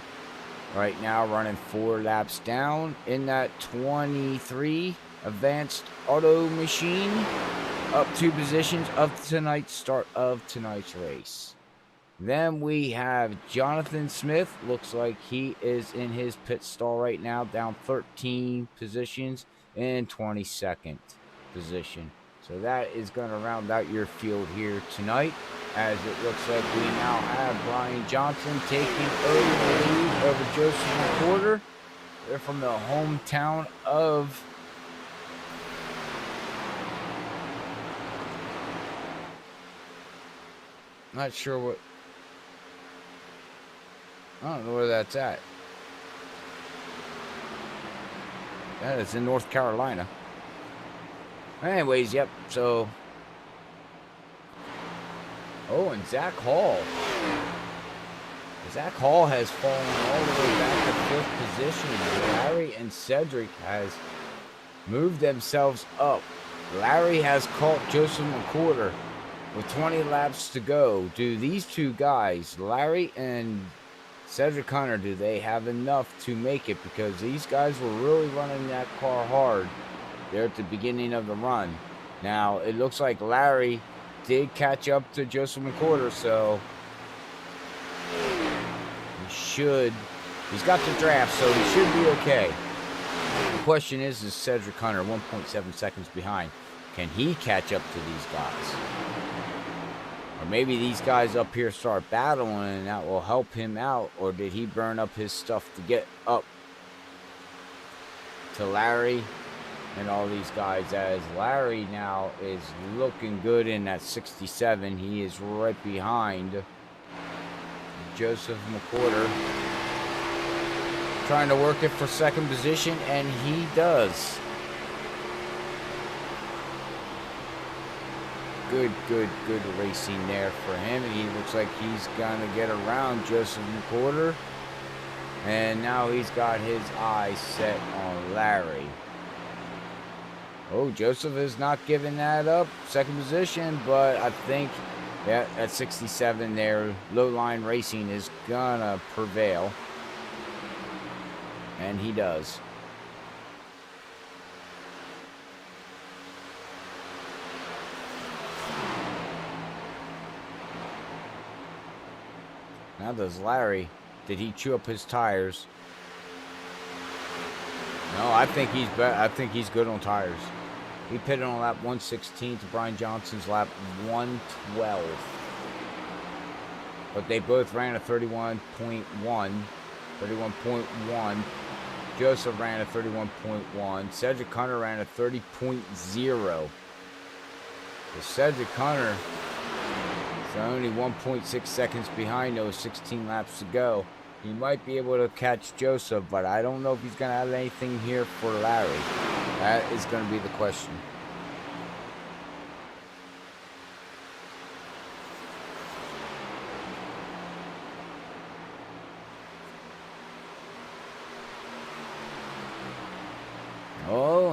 right now running 4 laps down in that 23 advanced auto machine, up 2 positions of tonight's start of tonight's race. Then we have Jonathan Smith. Looks like he is in his pit stall right now, down 13 positions in 22nd position. So that is going to round out your field here tonight, as it looks like we now have Brian Johnson taking over the lead over Joseph McWhorter. They're from the hometown of not sure what. I don't know where that's at. That is in North Carolina. Anyways, yep, so. Oh, and Zach Hall. Zach Hall has fallen all the way back to 5th position. Larry and Cedric has moved themselves up. Larry has caught Joseph McWhorter with 20 laps to go. Do these 2 guys, Larry and Cedric Hunter, do they have enough to make it? Because these guys were really running that car hard there at the beginning of the run. Now, it looks like Larry did catch up to Joseph McWhorter, so he's got the draft, so he should be okay. The question is Cedric Hunter 1.7 seconds behind? Can he catch up to these guys? Or maybe these guys up here start battling and that will help him out. Or did he burn up his stuff to get up to Larry and all these guys? As Larry now is looking good in that 67. He is right behind Joseph McWhorter, trying to work it for 2nd position, and he does. Good racing there for him. And he looks like he's going to get around Joseph McWhorter. And now he's got his eyes set on Larry. Oh, Joseph is not giving that up. 2nd position, but I think at 67 there, low line racing is going to prevail. And he does. Now does Larry. Did he chew up his tires? No, I think he's better. I think he's good on tires. He pitted on lap 116 to Brian Johnson's lap 112. But they both ran a 31.1. 31.1. Joseph ran a 31.1. Cedric Hunter ran a 30.0. So Cedric Hunter is only 1.6 seconds behind those 16 laps to go. He might be able to catch Joseph, but I don't know if he's going to have anything here for Larry. That is going to be the question.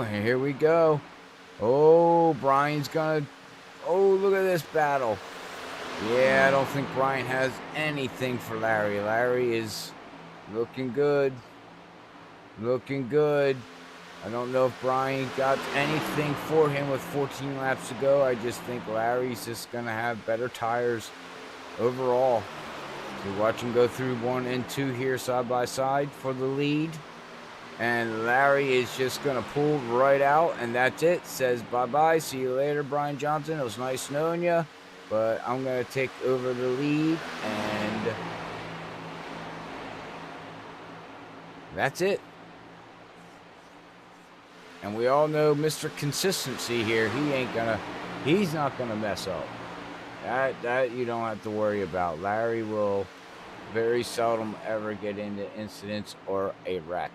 here we go. Oh, Brian's gonna... Oh, look at this battle. Yeah, I don't think Brian has anything for Larry. Larry is looking good. Looking good. I don't know if Brian got anything for him with 14 laps to go. I just think Larry's just going to have better tires overall. So watch him go through 1 and 2 here side by side for the lead. And Larry is just going to pull right out, and that's it. Says bye-bye. See you later, Brian Johnson. It was nice knowing you, but I'm going to take over the lead, and that's it. And we all know Mr. Consistency here. He's not gonna mess up. That you don't have to worry about. Larry will very seldom ever get into incidents or a wreck.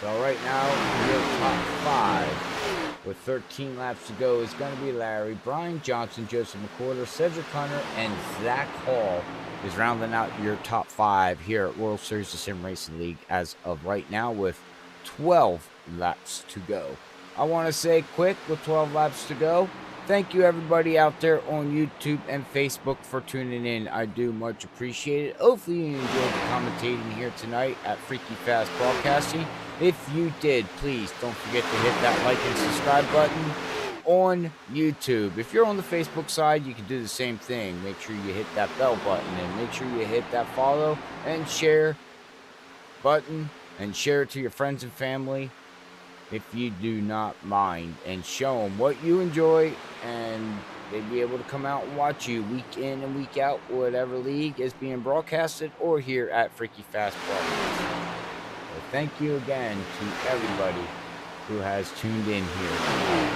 So right now, your top 5 with 13 laps to go is going to be Larry, Brian Johnson, Joseph McWhorter, Cedric Hunter, and Zach Hall is rounding out your top 5 here at World Series of Sim Racing League as of right now with 12 laps to go. I want to say quick with 12 laps to go, thank you everybody out there on YouTube and Facebook for tuning in. I do much appreciate it. Hopefully you enjoyed the commentating here tonight at Freaky Fast Broadcasting. If you did, please don't forget to hit that like and subscribe button on YouTube. If you're on the Facebook side, you can do the same thing. Make sure you hit that bell button and make sure you hit that follow and share button and share it to your friends and family if you do not mind, and show them what you enjoy, and they'd be able to come out and watch you week in and week out, whatever league is being broadcasted or here at Freaky Fast Broadcasting. So thank you again to everybody who has tuned in here.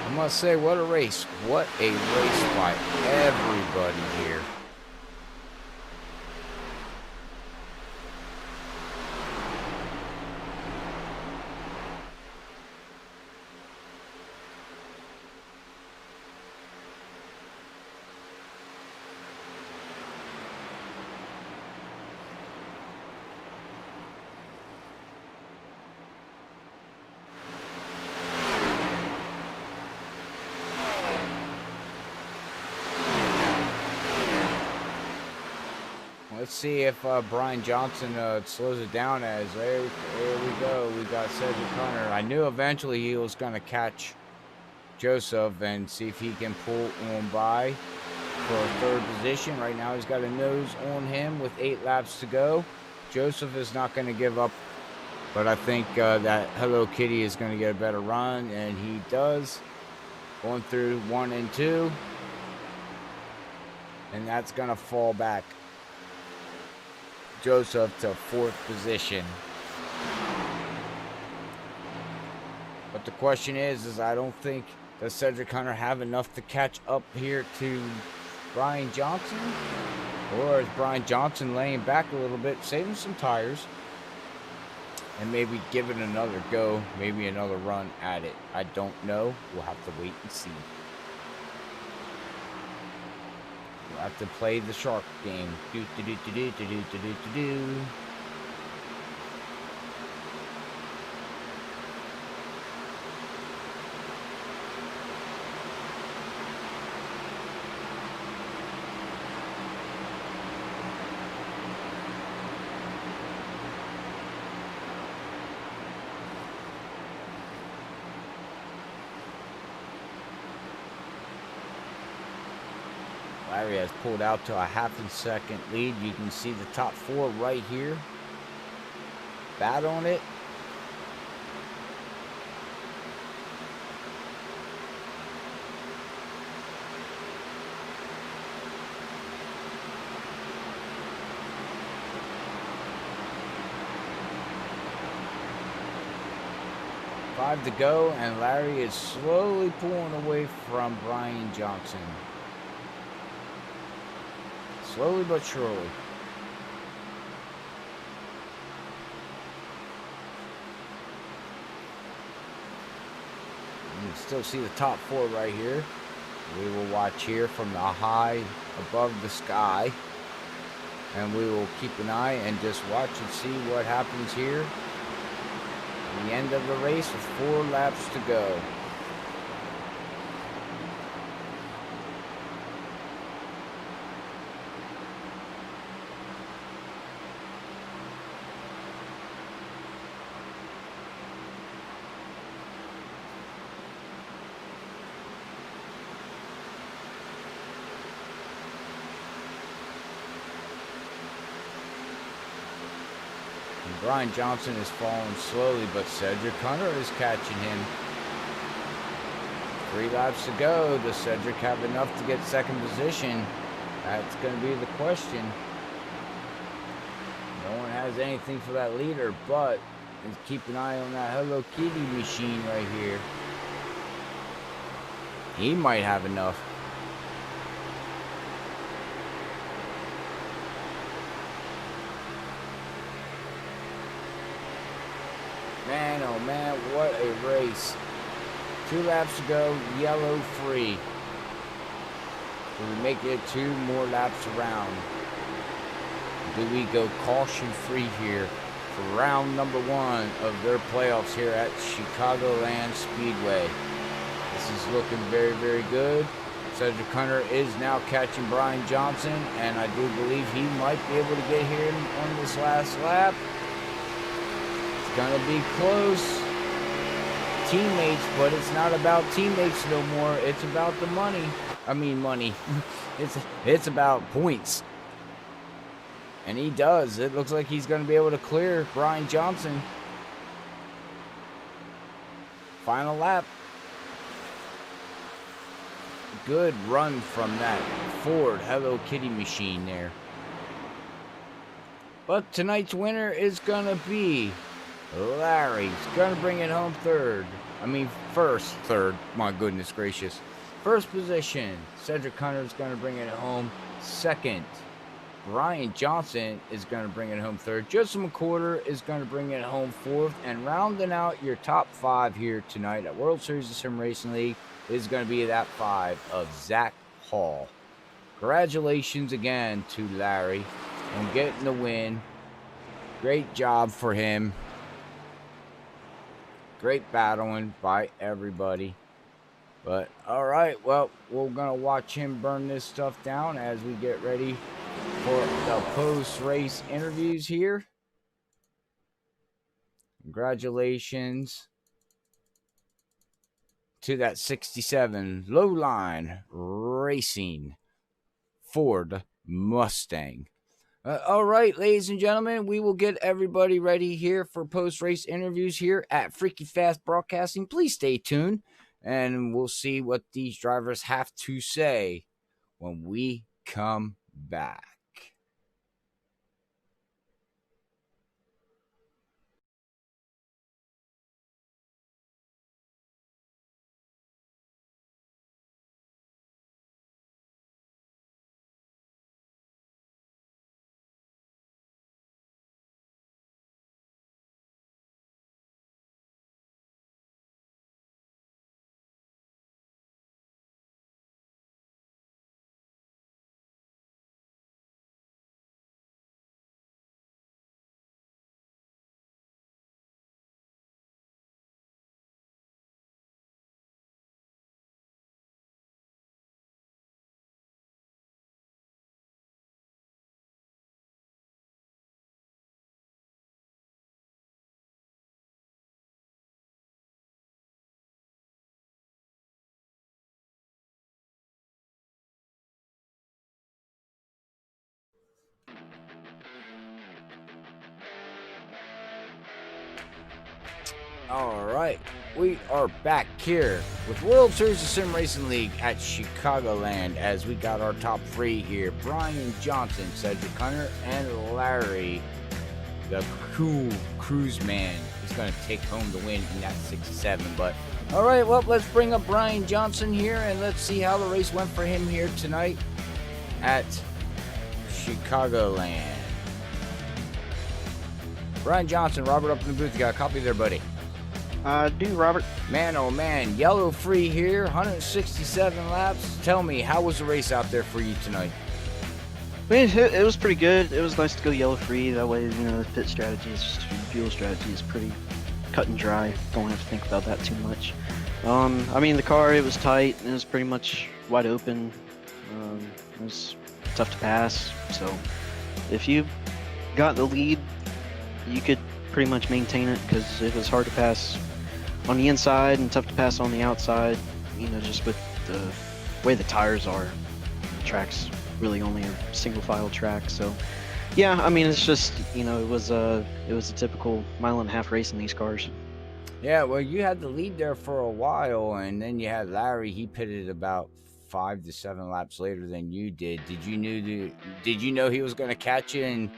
I must say, what a race. What a race by everybody here. Let's see if Brian Johnson slows it down. As there we go. We got Cedric Hunter. I knew eventually he was going to catch Joseph and see if he can pull on by for third position. Right now he's got a nose on him with 8 laps to go. Joseph is not going to give up, but I think that Hello Kitty is going to get a better run, and he does. Going through 1 and 2, and that's going to fall back Joseph to 4th position. But the question is I don't think does Cedric Hunter have enough to catch up here to Brian Johnson? Or is Brian Johnson laying back a little bit, saving some tires, and maybe give it another go, maybe another run at it? I don't know. We'll have to wait and see. We'll have to play the shark game. Larry has pulled out to a 1/2 second lead. You can see the top 4 right here. Bat on it. 5 to go, and Larry is slowly pulling away from Brian Johnson. Slowly but surely. You can still see the top 4 right here. We will watch here from the high above the sky. And we will keep an eye and just watch and see what happens here. At the end of the race with 4 laps to go. Brian Johnson is falling slowly, but Cedric Hunter is catching him. 3 laps to go. Does Cedric have enough to get second position? That's going to be the question. No one has anything for that leader, but keep an eye on that Hello Kitty machine right here. He might have enough. Man, oh man, what a race. 2 laps to go, yellow free. Do we make it 2 more laps around? Do we go caution free here for round number 1 of their playoffs here at Chicagoland Speedway? This is looking very, very good. Cedric Hunter is now catching Brian Johnson, and I do believe he might be able to get here on this last lap. Gonna be close. Teammates, but it's not about teammates no more. It's about the money. I mean money. It's about points. And he does. It looks like he's gonna be able to clear Brian Johnson. Final lap. Good run from that Ford Hello Kitty machine there. But tonight's winner is gonna be Larry's gonna bring it home third. My goodness gracious. First position, Cedric Hunter's gonna bring it home second. Brian Johnson is gonna bring it home third. Joseph McCorder is gonna bring it home fourth. And rounding out your top 5 here tonight at World Series of Sim Racing League is gonna be that 5 of Zach Hall. Congratulations again to Larry on getting the win. Great job for him. Great battling by everybody. But, alright, well, we're going to watch him burn this stuff down as we get ready for the post-race interviews here. Congratulations to that 67 Lowline Racing Ford Mustang. All right, ladies and gentlemen, we will get everybody ready here for post-race interviews here at Freaky Fast Broadcasting. Please stay tuned, and we'll see what these drivers have to say when we come back. Alright, we are back here with World Series of Sim Racing League at Chicagoland as we got our top 3 here. Brian Johnson, Cedric Hunter, and Larry. the cool cruise man is going to take home the win in that 67. But all right, well, let's bring up Brian Johnson here and let's see how the race went for him here tonight at Chicagoland. Brian Johnson, Robert up in the booth. You got a copy there, buddy? I do, Robert. Man, oh man, yellow free here, 167 laps. Tell me, how was the race out there for you tonight? I mean, it was pretty good. It was nice to go yellow free. That way, the pit strategy, fuel strategy is pretty cut and dry. Don't have to think about that too much. I mean, the car, it was tight. It was pretty much wide open. It was tough to pass. So if you got the lead, you could pretty much maintain it because it was hard to pass on the inside and tough to pass on the outside. Just with the way the tires are, the track's really only a single file track. So yeah, I mean, it's just it was a typical mile-and-a-half race in these cars. Yeah, well, you had the lead there for a while, and then you had Larry. He pitted about 5 to 7 laps later than you did. Did you know he was going to catch you? And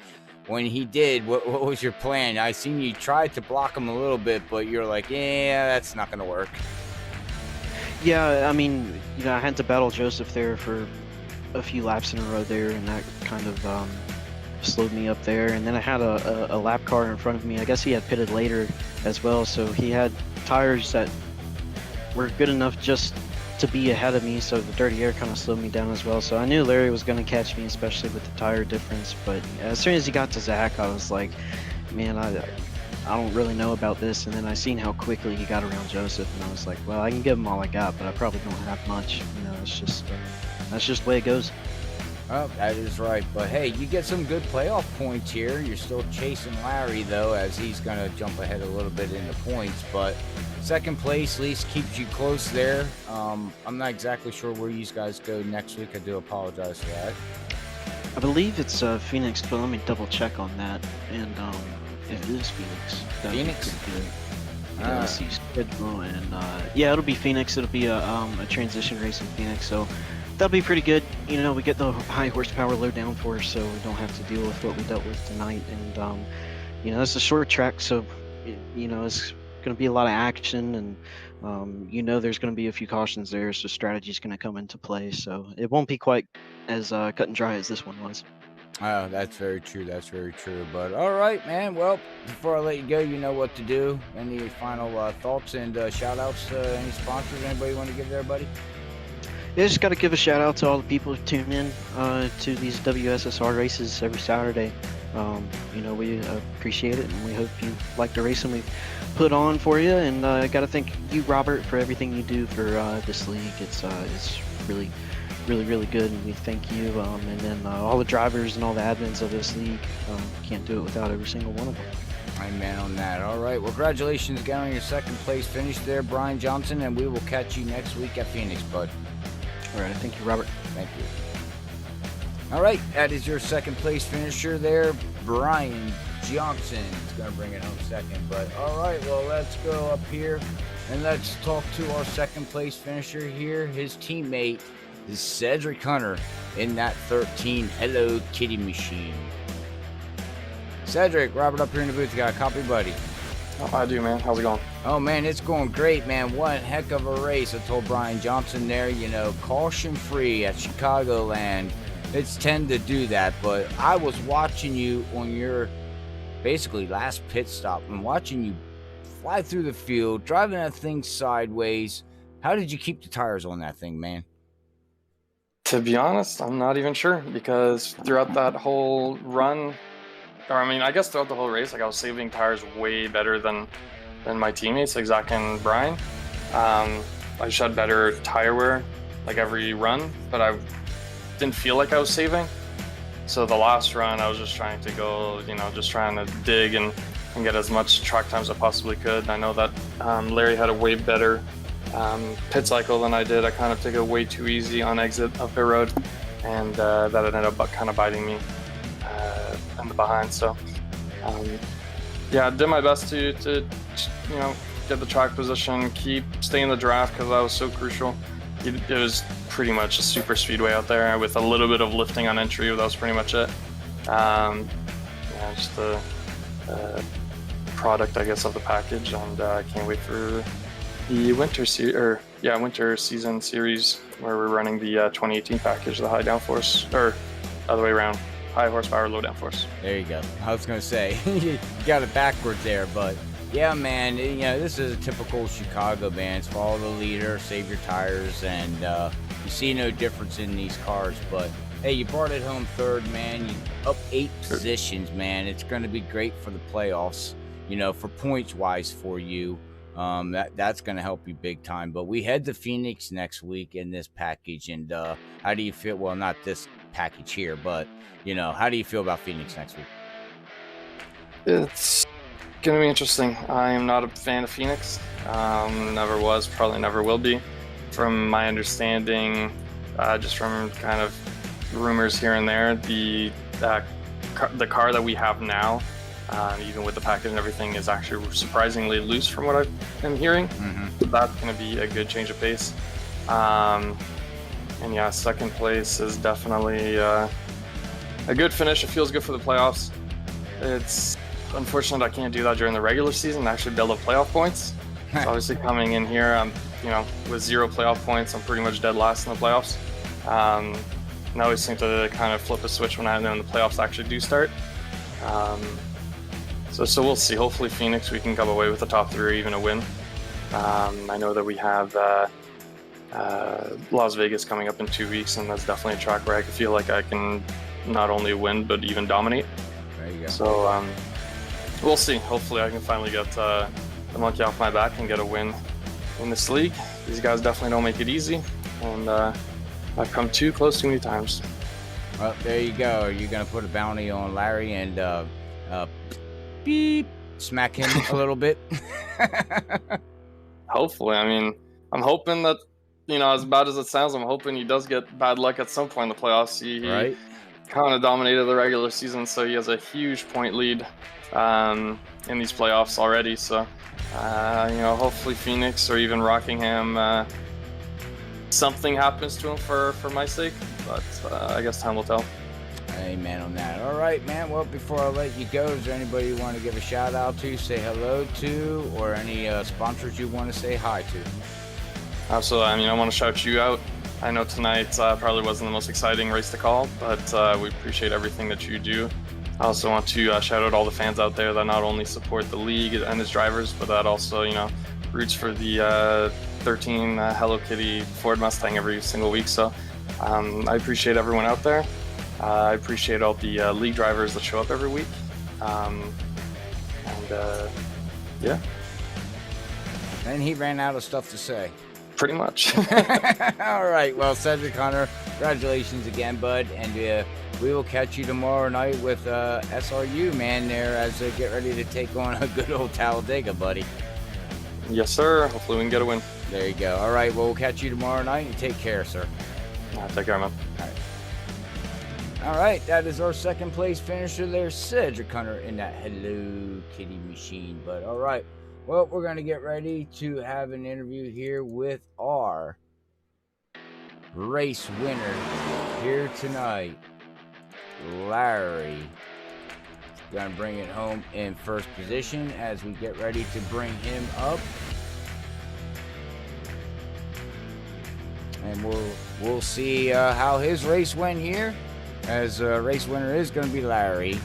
when he did, what was your plan? I seen you tried to block him a little bit, but you're like, yeah, that's not going to work. Yeah, I mean, I had to battle Joseph there for a few laps in a row there, and that kind of slowed me up there. And then I had a lap car in front of me. I guess he had pitted later as well, so he had tires that were good enough just to be ahead of me, so the dirty air kind of slowed me down as well. So I knew Larry was going to catch me, especially with the tire difference. But as soon as he got to Zach, I was like, man, I don't really know about this. And then I seen how quickly he got around Joseph, and I was like, well, I can give him all I got, but I probably don't have much. It's just that's just the way it goes. Oh, that is right. But hey, you get some good playoff points here. You're still chasing Larry, though, as he's going to jump ahead a little bit in the points. But second place at least keeps you close there. I'm not exactly sure where you guys go next week. I do apologize for that. I believe it's Phoenix, but let me double check on that. And it is Phoenix. Phoenix? Yeah, let's see schedule, and yeah, it'll be Phoenix. It'll be a transition race in Phoenix, so that'll be pretty good. We get the high horsepower low downforce, so we don't have to deal with what we dealt with tonight. And it's a short track, so it's going to be a lot of action, and there's going to be a few cautions there, so strategy's going to come into play. So it won't be quite as cut and dry as this one was. Oh, that's very true. That's very true. But all right, man. Well, before I let you go, you know what to do. Any final thoughts and shout outs to any sponsors? Anybody want to give there, buddy? Yeah, just got to give a shout out to all the people who tune in to these WSSR races every Saturday. We appreciate it, and we hope you like the racing we put on for you. And I got to thank you, Robert, for everything you do for this league. It's really, really, really good, and we thank you. And then all the drivers and all the admins of this league. Can't do it without every single one of them. Amen on that. All right. Well, congratulations again on your second place finish there, Brian Johnson, and we will catch you next week at Phoenix, bud. All right. Thank you, Robert. Thank you. All right. That is your second place finisher there, Brian Johnson. He's going to bring it home second. But all right. Well, let's go up here and let's talk to our second place finisher here. His teammate is Cedric Hunter in that 13 Hello Kitty machine. Cedric, Robert up here in the booth. You got a copy, buddy? Oh, I do, man. How's it going? Oh, man, it's going great, man. One heck of a race. I told Brian Johnson there, caution-free at Chicagoland. It's tend to do that, but I was watching you on your basically last pit stop and watching you fly through the field, driving that thing sideways. How did you keep the tires on that thing, man? To be honest, I'm not even sure, because throughout that whole run, I guess throughout the whole race, I was saving tires way better than my teammates, like Zach and Brian. I just had better tire wear every run, but I didn't feel like I was saving. So the last run, I was just trying to go, just trying to dig and get as much track time as I possibly could. I know that Larry had a way better pit cycle than I did. I kind of took it way too easy on exit of pit road, and that ended up kind of biting me in the behind. So I did my best to get the track position, stay in the draft, because that was so crucial. It was pretty much a super speedway out there with a little bit of lifting on entry. That was pretty much it. Just product, I guess, of the package, and I can't wait for the winter season series where we're running the 2018 package, the high downforce, or other way around, high horsepower, low downforce. There you go. I was gonna say you got it backwards there, but yeah, man. This is a typical Chicago, man. It's follow the leader, save your tires, and you see no difference in these cars. But hey, you brought it home third, man. You up 8 positions, man. It's going to be great for the playoffs. For points wise for you. That's going to help you big time. But we head to Phoenix next week in this package. And how do you feel? Well, not this package here, but how do you feel about Phoenix next week? It's going to be interesting. I am not a fan of Phoenix. Never was, probably never will be. From my understanding, just from kind of rumors here and there, the car that we have now, even with the package and everything, is actually surprisingly loose from what I've been hearing. Mm-hmm. That's going to be a good change of pace. And yeah, second place is definitely a good finish. It feels good for the playoffs. It's unfortunate I can't do that during the regular season and actually build up playoff points. So obviously coming in here, with 0 playoff points, I'm pretty much dead last in the playoffs. And I always seem to kind of flip a switch when the playoffs actually do start. So we'll see. Hopefully Phoenix, we can come away with the top 3 or even a win. I know that we have Las Vegas coming up in 2 weeks, and that's definitely a track where I feel like I can not only win but even dominate. There you go. So we'll see. Hopefully I can finally get the monkey off my back and get a win in this league. These guys definitely don't make it easy, and I've come too close too many times. Well, there you go. Are you going to put a bounty on Larry and beep, smack him a little bit? Hopefully. I mean, I'm hoping that, as bad as it sounds, I'm hoping he does get bad luck at some point in the playoffs. He kind of dominated the regular season, so he has a huge point lead in these playoffs already. So, hopefully Phoenix or even Rockingham, something happens to him for my sake, but I guess time will tell. Amen on that. All right, man. Well, before I let you go, is there anybody you want to give a shout out to, say hello to, or any sponsors you want to say hi to? Absolutely. I mean, I want to shout you out. I know tonight probably wasn't the most exciting race to call, but we appreciate everything that you do. I also want to shout out all the fans out there that not only support the league and its drivers, but that also, roots for the 13 Hello Kitty Ford Mustang every single week. So I appreciate everyone out there. I appreciate all the league drivers that show up every week. Yeah. And he ran out of stuff to say. Pretty much. All right. Well, Cedric Hunter, congratulations again, bud. And we will catch you tomorrow night with SRU, man, there as they get ready to take on a good old Talladega, buddy. Yes, sir. Hopefully we can get a win. There you go. All right. Well, we'll catch you tomorrow night, and take care, sir. Take care, man. All right. All right, that is our second place finisher there, Cedric Hunter, in that Hello Kitty machine. But all right, well, we're going to get ready to have an interview here with our race winner here tonight, Larry. Going to bring it home in first position as we get ready to bring him up. And we'll see how his race went here. As race winner is going to be Larry.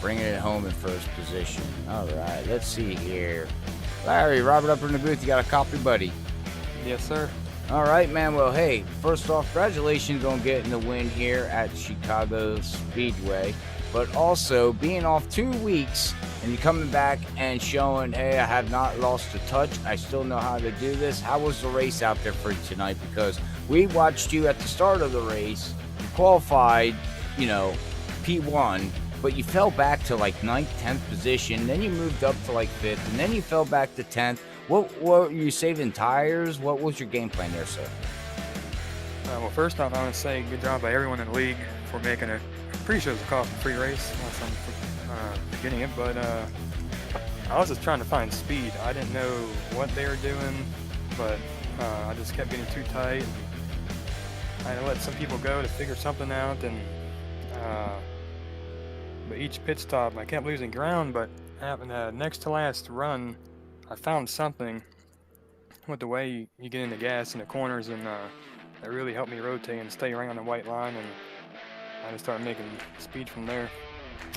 Bringing it home in first position. All right, let's see here. Larry, Robert up in the booth. You got a copy, buddy? Yes, sir. All right, man. Well, hey, first off, congratulations on getting the win here at Chicago Speedway. But also being off 2 weeks and you coming back and showing, hey, I have not lost a touch. I still know how to do this. How was the race out there for you tonight? Because we watched you at the start of the race. You qualified, P1, but you fell back to like 9th, 10th position. Then you moved up to like 5th, and then you fell back to 10th. What were you saving tires? What was your game plan there, sir? Well, first off, I want to say good job by everyone in the league for making it. I'm pretty sure it was a cost-free race from the beginning of it, but I was just trying to find speed. I didn't know what they were doing, but I just kept getting too tight. I let some people go to figure something out, and but each pit stop I kept losing ground. But having next to last run, I found something with the way you get in the gas in the corners, and that really helped me rotate and stay right on the white line, and I just started making speed from there.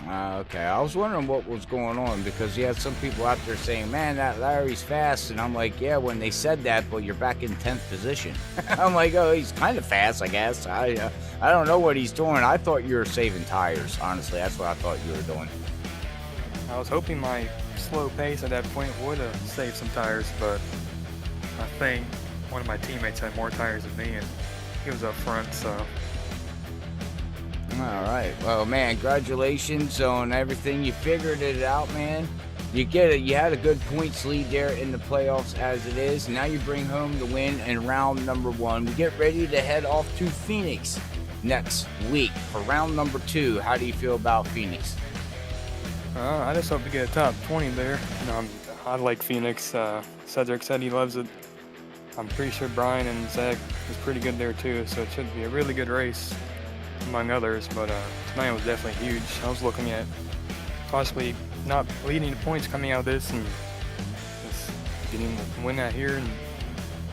Okay, I was wondering what was going on because you had some people out there saying, man, that Larry's fast. And I'm like, yeah, when they said that, but you're back in 10th position. I'm like, oh, he's kind of fast, I guess. I don't know what he's doing. I thought you were saving tires, honestly. That's what I thought you were doing. I was hoping my slow pace at that point would have saved some tires, but I think one of my teammates had more tires than me, and he was up front, so. All right. Well, man, congratulations on everything. You figured it out, man. You get it. You had a good points lead there in the playoffs as it is. Now you bring home the win in round number 1. We get ready to head off to Phoenix next week for round number 2. How do you feel about Phoenix? I just hope to get a top 20 there. I like Phoenix. Cedric said he loves it. I'm pretty sure Brian and Zach is pretty good there too, so it should be a really good race among others, but tonight was definitely huge. I was looking at possibly not leading the points coming out of this and just getting the win out here and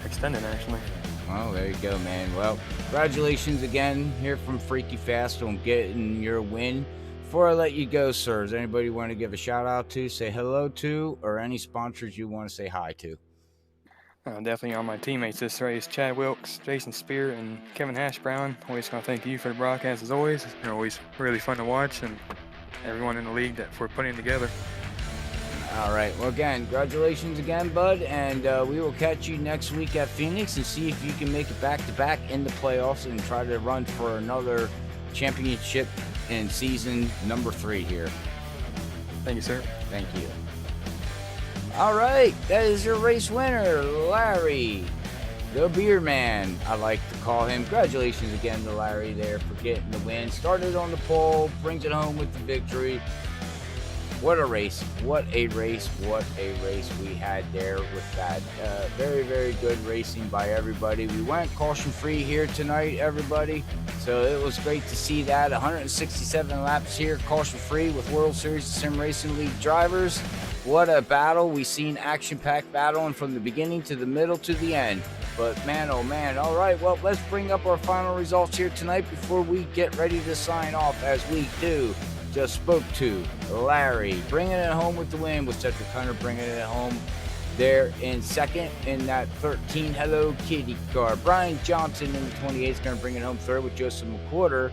extend it actually. Oh, there you go, man. Well, congratulations again here from Freaky Fast on getting your win. Before I let you go, sir, does anybody want to give a shout out to, say hello to, or any sponsors you want to say hi to? Definitely on my teammates this race, Chad Wilkes, Jason Spear, and Kevin Hashbrown. Always going to thank you for the broadcast as always. It's been always really fun to watch, and everyone in the league for putting it together. All right. Well, again, congratulations again, bud, and we will catch you next week at Phoenix and see if you can make it back-to-back in the playoffs and try to run for another championship in season number 3 here. Thank you, sir. Thank you. All right, that is your race winner, Larry, the Beer Man, I like to call him. Congratulations again to Larry there for getting the win. Started on the pole, brings it home with the victory. What a race, what a race, what a race we had there with that. Very, very good racing by everybody. We went caution-free here tonight, everybody. So it was great to see that. 167 laps here, caution-free with World Series Sim Racing League drivers. What a battle. We seen action-packed battling from the beginning to the middle to the end. But man, oh man. All right, well, let's bring up our final results here tonight before we get ready to sign off as we do. Just spoke to Larry, bringing it home with the win, with Cedric Hunter bringing it home there in second in that 13 Hello Kitty car. Brian Johnson in the 28 is going to bring it home third, with Joseph McWhorter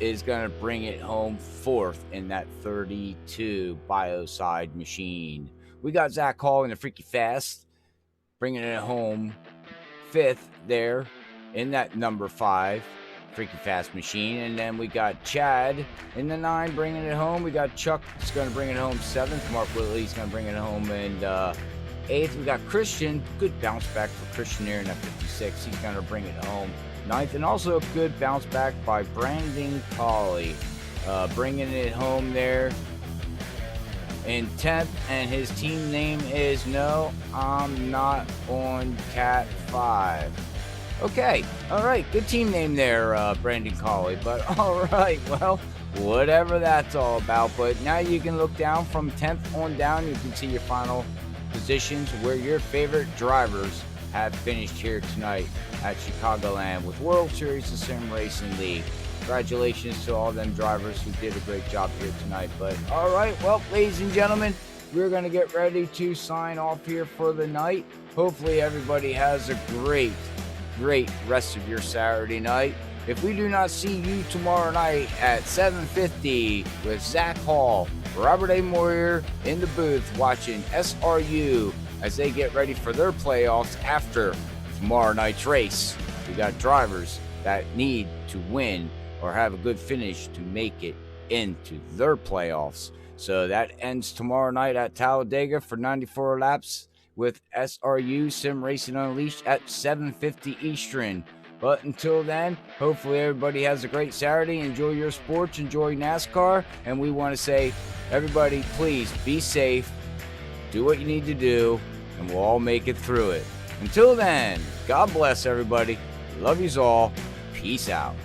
is going to bring it home fourth in that 32 Bioside machine. We got Zach Hall in the Freaky Fast bringing it home fifth there in that number 5 Freaky Fast machine. And then we got Chad in the 9 bringing it home. We got Chuck is going to bring it home 7th. Mark Whitley's going to bring it home in 8th. We got Christian. Good bounce back for Christian here in that 56. He's going to bring it home 9th. And also a good bounce back by Brandon Colley, bringing it home there in 10th. And his team name is No, I'm Not on Cat 5. Okay, all right, good team name there, Brandon Colley. But all right, well, whatever that's all about. But now you can look down from 10th on down. You can see your final positions where your favorite drivers have finished here tonight at Chicagoland with World Series of Sim Racing League. Congratulations to all them drivers who did a great job here tonight. But all right, well, ladies and gentlemen, we're going to get ready to sign off here for the night. Hopefully everybody has a great rest of your Saturday night. If we do not see you tomorrow night at 7:50 with Zach Hall, Robert A. Moyer in the booth watching SRU as they get ready for their playoffs after tomorrow night's race. We got drivers that need to win or have a good finish to make it into their playoffs. So that ends tomorrow night at Talladega for 94 laps with SRU Sim Racing Unleashed at 7:50 Eastern. But until then, hopefully everybody has a great Saturday. Enjoy your sports, enjoy NASCAR, and we want to say, everybody, please be safe, do what you need to do, and we'll all make it through it. Until then, God bless everybody. Love yous all. Peace out.